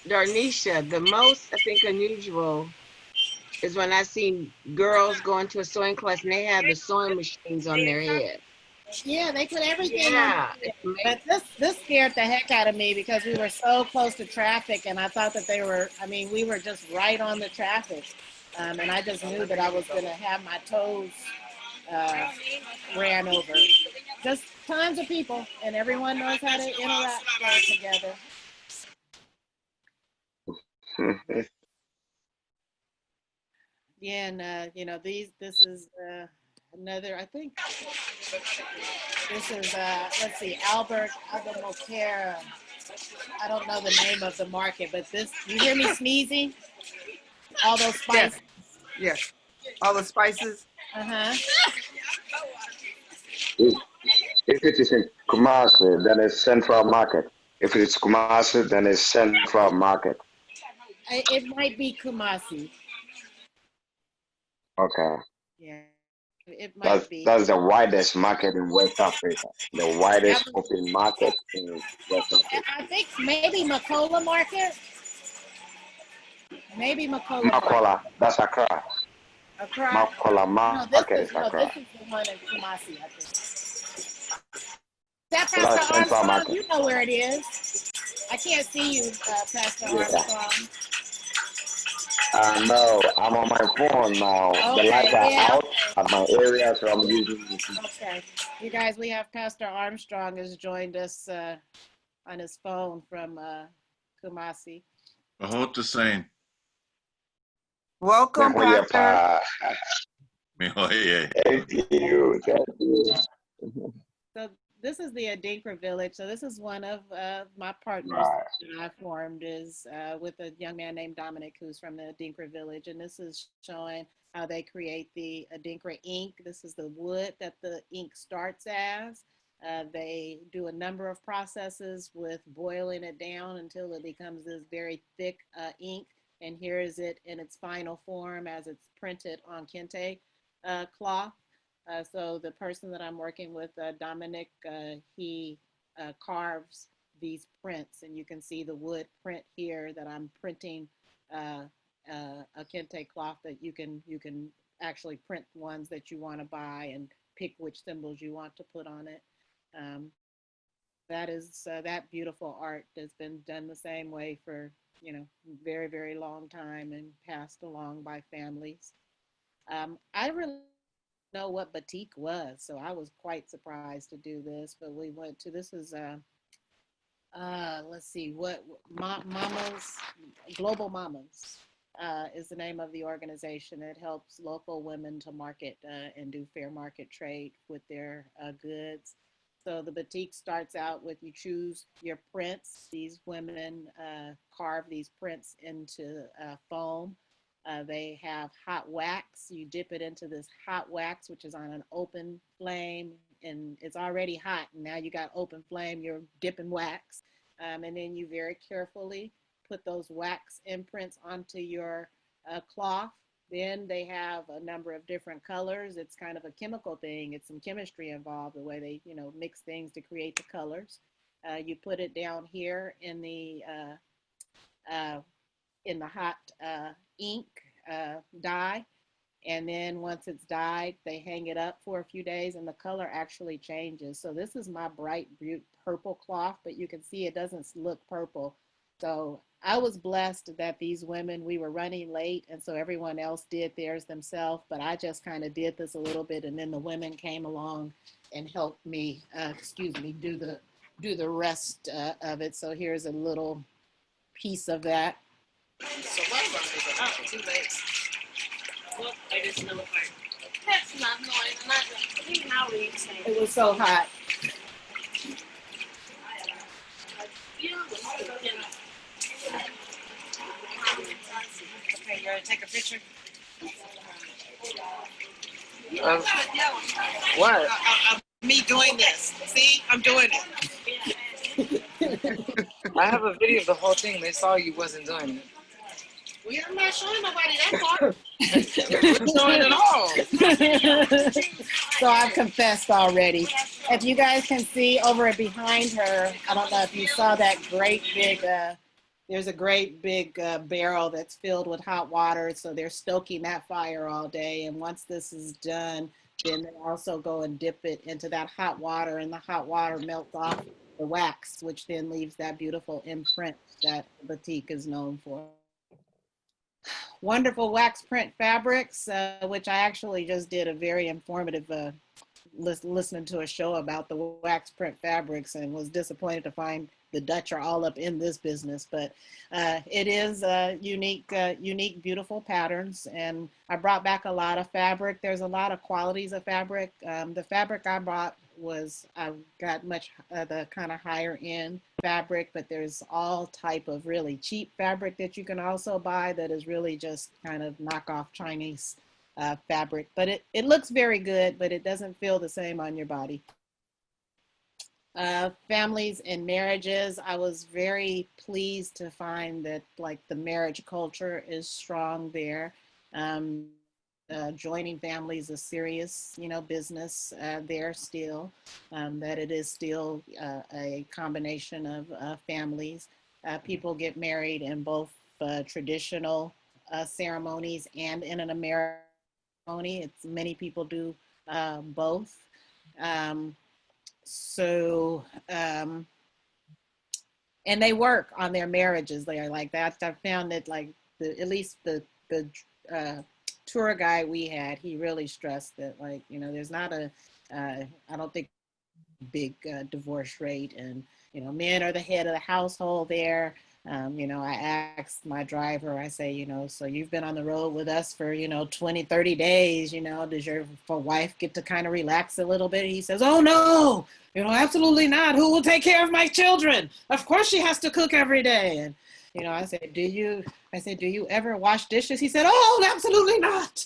Darnisha, the most I think unusual is when I seen girls going to a sewing class and they have the sewing machines on their head. Yeah, they put everything on. But this scared the heck out of me because we were so close to traffic, and I thought that we were just right on the traffic. And I just knew that I was going to have my toes ran over. Just tons of people, and everyone knows how to interact together. Yeah, and you know, this is another, I think this is let's see, Albert Abamoker. I don't know the name of the market, but this, you hear me sneezing? All those spices. Yes. All the spices. Uh-huh. If it is in Kumasi, then it's Central Market. If it's Kumasi, then it's Central Market. It might be Kumasi. Okay. Yeah, it might be. That's the widest market in West Africa. The widest open market in West Africa. I think maybe Makola Market. Maybe Makola. Makola, that's Accra. Accra. Makola Market is Accra. This is the one in Kumasi, I think. That So that's Pastor Central Armstrong, Market. you know where it is. I can't see you, Pastor Armstrong. No, I'm on my phone now. Okay, The lights are yeah. out at my area, so I'm using it. Okay. You guys, we have Pastor Armstrong has joined us on his phone from Kumasi. Mahota Sain. Welcome, Pastor. Thank you. Thank you. So this is the Adinkra village. So this is one of my partners Right. that I formed is with a young man named Dominic, who's from the Adinkra village. And this is showing how they create the Adinkra ink. This is the wood that the ink starts as. They do a number of processes with boiling it down until it becomes this very thick ink. And here is it in its final form as it's printed on kente cloth. So the person that I'm working with, Dominic, he carves these prints, and you can see the wood print here that I'm printing a kente cloth that you can actually print ones that you want to buy and pick which symbols you want to put on it. That is that beautiful art that's been done the same way for very, very long time and passed along by families. I really know what batik was, so I was quite surprised to do this. But we went to this is let's see what Mamas Global Mamas is the name of the organization. It helps local women to market and do fair market trade with their goods. So the batik starts out with you choose your prints. These women carve these prints into foam. They have hot wax. You dip it into this hot wax, which is on an open flame, and it's already hot. And now you got open flame, you're dipping wax. And then you very carefully put those wax imprints onto your cloth. Then they have a number of different colors. It's kind of a chemical thing. It's some chemistry involved, the way they, mix things to create the colors. You put it down here in the hot ink dye. And then once it's dyed, they hang it up for a few days and the color actually changes. So this is my bright purple cloth, but you can see it doesn't look purple. So I was blessed that these women, we were running late, and so everyone else did theirs themselves, but I just kind of did this a little bit, and then the women came along and helped me, do the rest of it. So here's a little piece of that. So what was it? Too late. Well, I just know part. That's not noise. Not It was so hot. Okay, you ready to take a picture? What? Me doing this. See, I'm doing it. I have a video of the whole thing. They saw you wasn't doing it. Well, I'm not showing nobody that part. Showing it all. So I've confessed already. If you guys can see over behind her, I don't know if you saw that great big, there's a great big barrel that's filled with hot water. So they're stoking that fire all day. And once this is done, then they also go and dip it into that hot water, and the hot water melts off the wax, which then leaves that beautiful imprint that batik is known for. wonderful wax print fabrics, which I actually just did a very informative listening to a show about the wax print fabrics and was disappointed to find the Dutch are all up in this business, but it is unique, beautiful patterns. And I brought back a lot of fabric. There's a lot of qualities of fabric. The fabric I brought I got much the kind of higher end fabric, but there's all type of really cheap fabric that you can also buy that is really just kind of knockoff Chinese fabric. But it looks very good, but it doesn't feel the same on your body. Families and marriages, I was very pleased to find that like the marriage culture is strong there. Joining families is serious, business there still, that it is still a combination of families. People get married in both traditional ceremonies and in an American ceremony. Many people do both. And they work on their marriages there like that. I found that like at least the tour guide we had, he really stressed that like, there's not I don't think big divorce rate, and, men are the head of the household there. I asked my driver, I say, so you've been on the road with us for, 20, 30 days, does your wife get to kind of relax a little bit? He says, oh no, absolutely not. Who will take care of my children? Of course she has to cook every day. And, I said, do you ever wash dishes? He said, oh, absolutely not.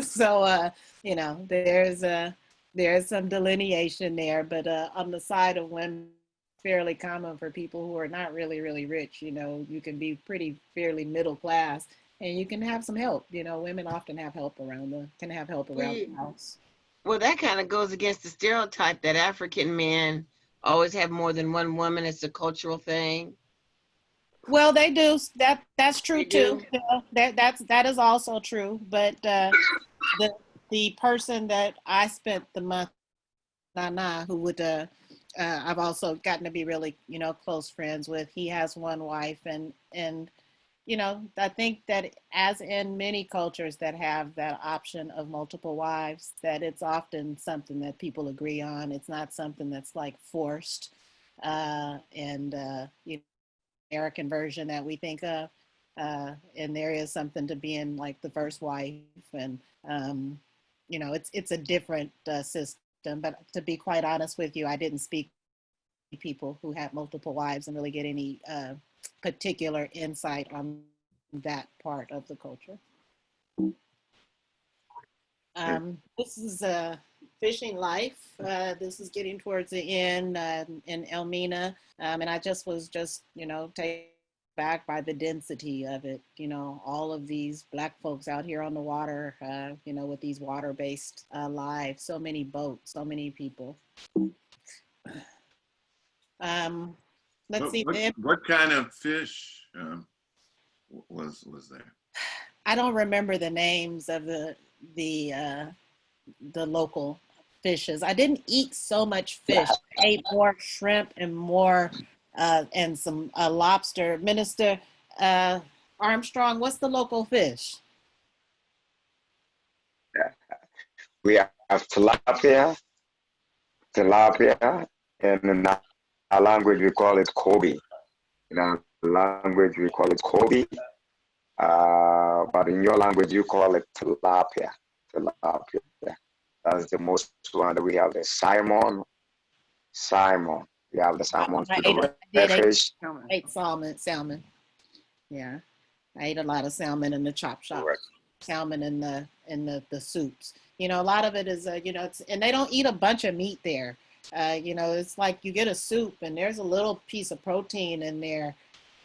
So, there's some delineation there, but on the side of women, fairly common for people who are not really, really rich. You can be fairly middle class, and you can have some help. Women often have help around the house. Well, that kind of goes against the stereotype that African men always have more than one woman. It's a cultural thing. Well, they do. That's true too. That is also true. But the person that I spent the month, Nana, who would I've also gotten to be really, close friends with. He has one wife, and I think that as in many cultures that have that option of multiple wives, that it's often something that people agree on. It's not something that's like forced, American version that we think of. And there is something to being like the first wife, and it's a different system. But to be quite honest with you, I didn't speak to people who had multiple wives and really get any particular insight on that part of the culture. This is Fishing Life. This is getting towards the end in Elmina. And I was taken back by the density of it. All of these Black folks out here on the water, with these water-based lives, so many boats, so many people. Let's see. What kind of fish was there? I don't remember the names of the local fishes. I didn't eat so much fish. I ate more shrimp and more and some lobster. Minister Armstrong, what's the local fish? We have tilapia, and in our language we call it kobe. In our language we call it kobe, but in your language you call it tilapia. That's the most one that we have. The salmon. We have the salmon. I ate salmon. Yeah, I ate a lot of salmon in the chop shop. Correct. Salmon in the soups. A lot of it is and they don't eat a bunch of meat there. It's like you get a soup and there's a little piece of protein in there.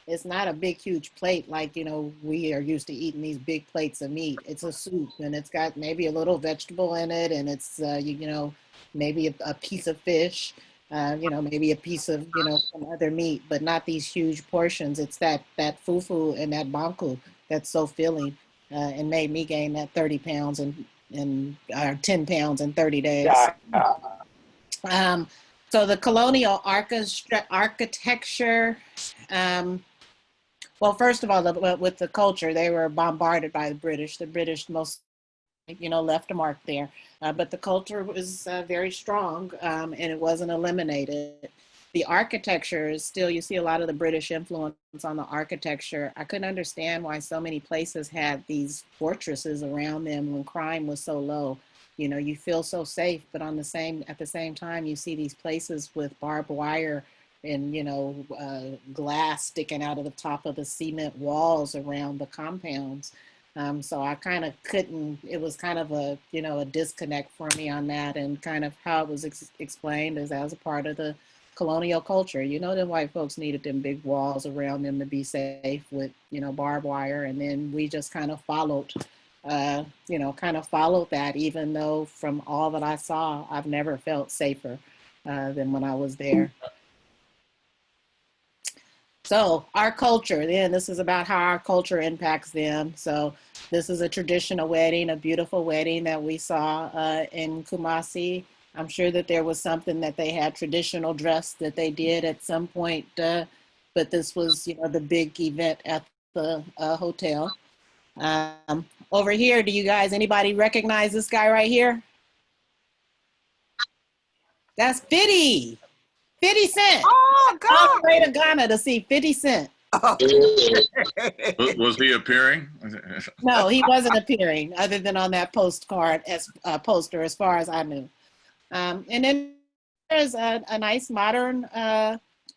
It's not a big, huge plate like, we are used to eating these big plates of meat. It's a soup, and it's got maybe a little vegetable in it, and it's, maybe a piece of fish, maybe a piece of, some other meat, but not these huge portions. It's that fufu and that banku that's so filling, and made me gain that 30 pounds and 10 pounds in 30 days. So the colonial architecture, Well, first of all, with the culture, they were bombarded by the British. The British most, left a mark there. But the culture was very strong, and it wasn't eliminated. The architecture is still, you see a lot of the British influence on the architecture. I couldn't understand why so many places had these fortresses around them when crime was so low. You feel so safe, but at the same time, you see these places with barbed wire and glass sticking out of the top of the cement walls around the compounds. So I kind of couldn't. It was kind of a disconnect for me on that, and kind of how it was explained as a part of the colonial culture. The white folks needed them big walls around them to be safe with barbed wire, and then we just kind of followed. Followed that, even though from all that I saw, I've never felt safer than when I was there. So our culture, then this is about how our culture impacts them. So this is a traditional wedding, a beautiful wedding that we saw in Kumasi. I'm sure that there was something that they had traditional dress that they did at some point, but this was, the big event at the hotel. Over here, anybody recognize this guy right here? That's 50 Cent. Oh, God. All the way to Ghana to see 50 Cent. Was he appearing? No, he wasn't appearing other than on that postcard poster, as far as I knew. And then there's a nice modern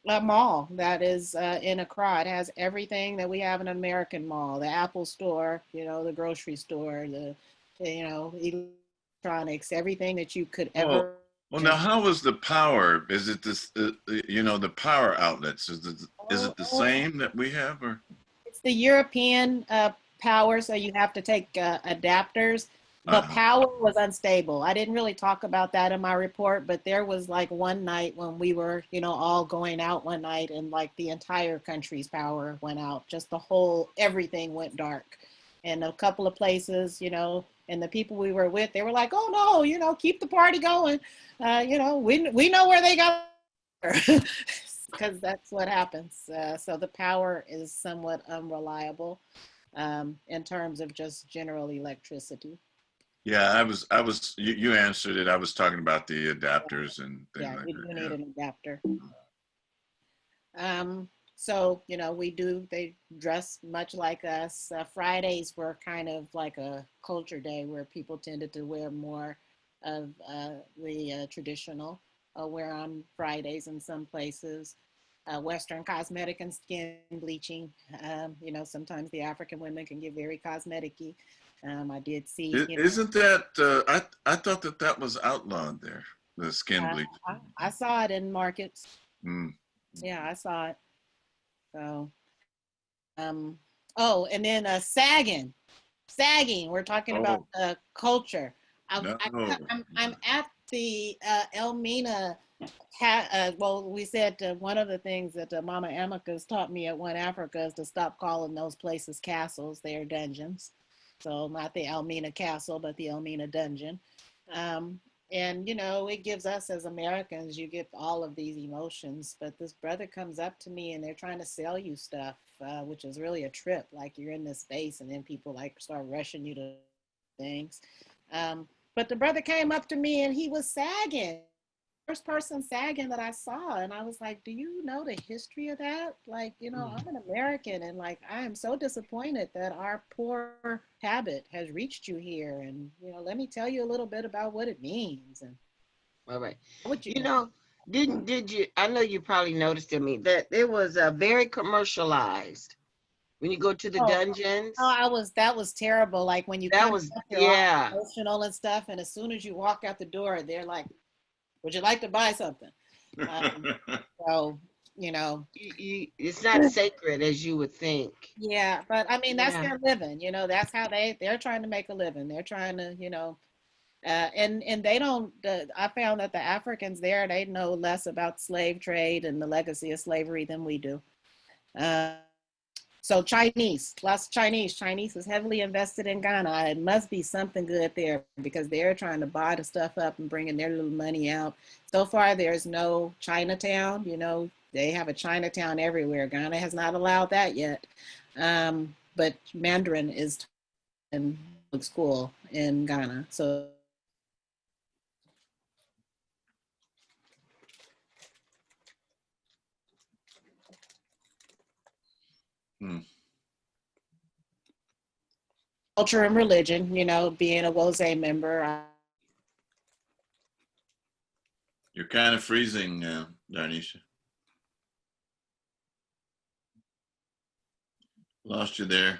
mall that is in Accra. It has everything that we have in an American mall: the Apple store, the grocery store, the electronics, everything that you could ever. Well, now, how is the power? Is it this, the power outlets? Is it the same that we have, or? It's the European power, so you have to take adapters. The power was unstable. I didn't really talk about that in my report, but there was like one night when we were, all going out one night, and like the entire country's power went out. Just everything went dark. And a couple of places, and the people we were with, they were like, "Oh no, keep the party going. We know where they got," because that's what happens. So the power is somewhat unreliable in terms of just general electricity. Yeah, you answered it. I was talking about the adapters and things like that. You need an adapter. So, they dress much like us. Fridays were kind of like a culture day where people tended to wear more of the traditional wear on Fridays in some places. Western cosmetic and skin bleaching. Sometimes the African women can get very cosmetic-y. I did see. Isn't that, I thought that was outlawed there, the skin bleaching. I saw it in markets. Mm. Yeah, I saw it. So, and then sagging. We're talking about culture. I'm at the Elmina. We said one of the things that Mama Amika's taught me at One Africa is to stop calling those places castles. They are dungeons. So not the Elmina Castle, but the Elmina Dungeon. And, it gives us as Americans, you get all of these emotions, but this brother comes up to me and they're trying to sell you stuff, which is really a trip. Like you're in this space and then people like start rushing you to things. But the brother came up to me and he was sagging. First person sagging that I saw, and I was like, do you know the history of that? Like, I'm an American, and like I am so disappointed that our poor habit has reached you here, and let me tell you a little bit about what it means. And all right, did you, I know you probably noticed in me that it was very commercialized when you go to the dungeons. That was terrible. Like when you come up, they're all emotional and stuff, and as soon as you walk out the door, they're like, would you like to buy something? So, it's not sacred as you would think. Yeah, but I mean, that's their living, that's how they're trying to make a living. They're trying to, and they don't, I found that the Africans there, they know less about slave trade and the legacy of slavery than we do. So lots of Chinese. Chinese is heavily invested in Ghana. It must be something good there because they're trying to buy the stuff up and bringing their little money out. So far, there's no Chinatown. they have a Chinatown everywhere. Ghana has not allowed that yet. But Mandarin is in public school in Ghana. So culture and religion, you know, being a Wose member. You're kind of freezing, Darnisha. Lost you there.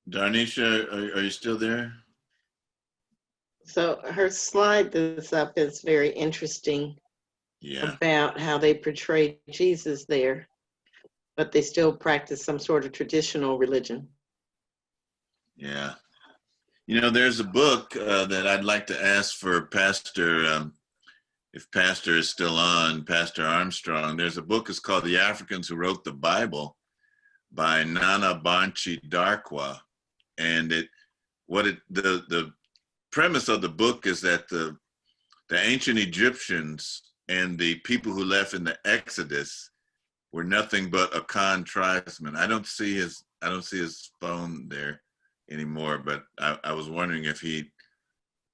Darnisha, are you still there? So her slide that's up is very interesting Yeah. about how they portray Jesus there, but they still practice some sort of traditional religion. Yeah. You know, there's a book that I'd like to ask for Pastor, if Pastor is still on, Pastor Armstrong. There's a book, it's called The Africans Who Wrote the Bible by Nana Banchi Darkwa. And the premise of the book is that the ancient Egyptians and the people who left in the Exodus were nothing but Akan tribesmen. I don't see his phone there anymore, but I was wondering if he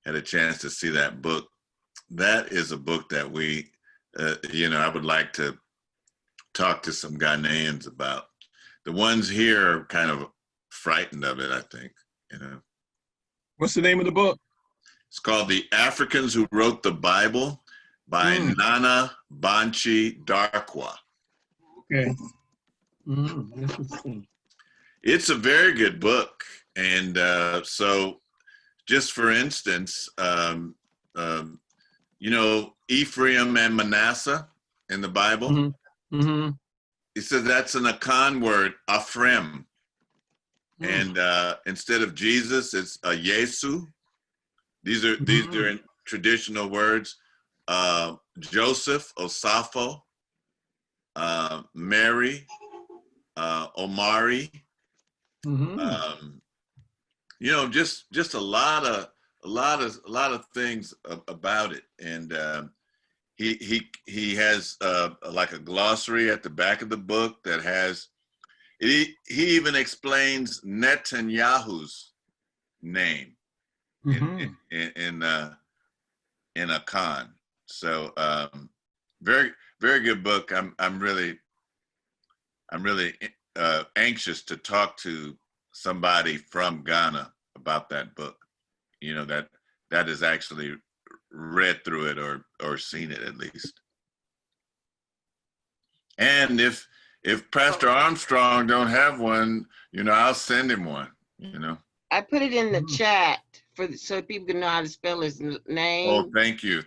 had a chance to see that book. That is a book that we, you know, I would like to talk to some Ghanaians about. The ones here are kind of frightened of it, I think, you know. What's the name of the book? It's called The Africans Who Wrote the Bible by Nana Banchi Darkwa. Okay. Interesting. It's a very good book. And so just for instance, you know, Ephraim and Manasseh in the Bible, it says that's an Akan word, Ephraim. And instead of Jesus, it's a Yesu. These are traditional words. Joseph, Osapho, Mary, Omari. You know, just a lot of things about it. And he has like a glossary at the back of the book that has. He even explains Netanyahu's name in Akan. So very good book. I'm really anxious to talk to somebody from Ghana about that book. You know, that has actually read through it or seen it at least. And if Pastor Armstrong don't have one, you know, I'll send him one, you know. I put it in the chat so people can know how to spell his name. Oh, thank you.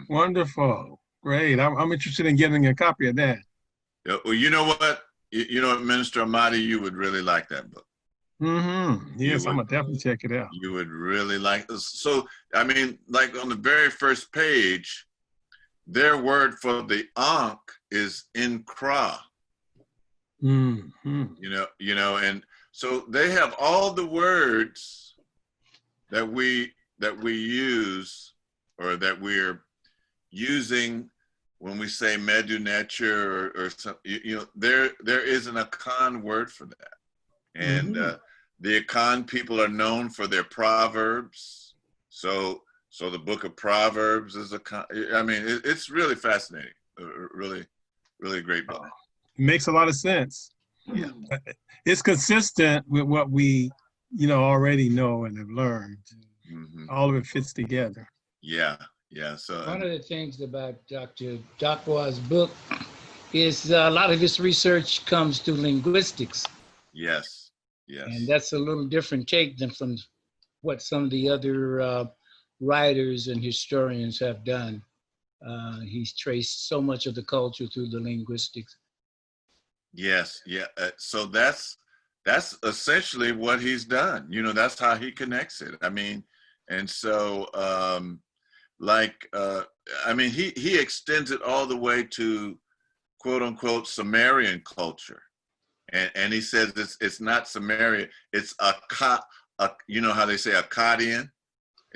Wonderful. Great. I'm interested in getting a copy of that. Yeah, well, you know what? You know what, Minister Amadi, you would really like that book. Yes, I'm gonna definitely check it out. You would really like this. So, I mean, like on the very first page, their word for the Ankh is Nkra. You know, and so they have all the words that we use or that we're using when we say Medu Nature or some, you know, there is an Akan word for that. And the Akan people are known for their proverbs. So the book of Proverbs is I mean, it's really fascinating. Really a great book. It makes a lot of sense. Yeah. It's consistent with what we, you know, already know and have learned. All of it fits together. Yeah. So one of the things about Dr. Darkwa's book is a lot of his research comes through linguistics. Yes. And that's a little different take than from what some of the other writers and historians have done. He's traced so much of the culture through the linguistics. Yes, yeah. So that's essentially what he's done. You know, that's how he connects it. I mean, and so like, I mean, he extends it all the way to quote unquote Sumerian culture. And he says it's not Samaria, it's you know how they say Akkadian?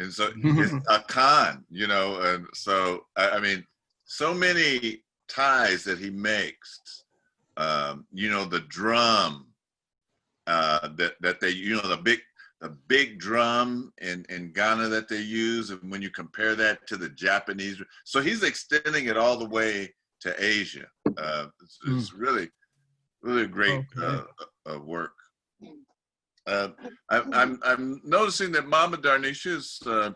And so it's Akan, you know, and so, I mean, so many ties that he makes, you know, the drum, that they, you know, the big drum in Ghana that they use, and when you compare that to the Japanese, so he's extending it all the way to Asia. It's really a great work. I'm noticing that Mama Darnisha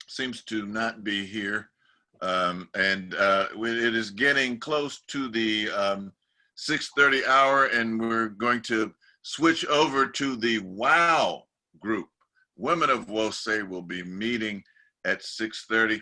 seems to not be here, and it is getting close to the 6:30 hour, and we're going to switch over to the WOW group. Women of Wose will be meeting at 6:30.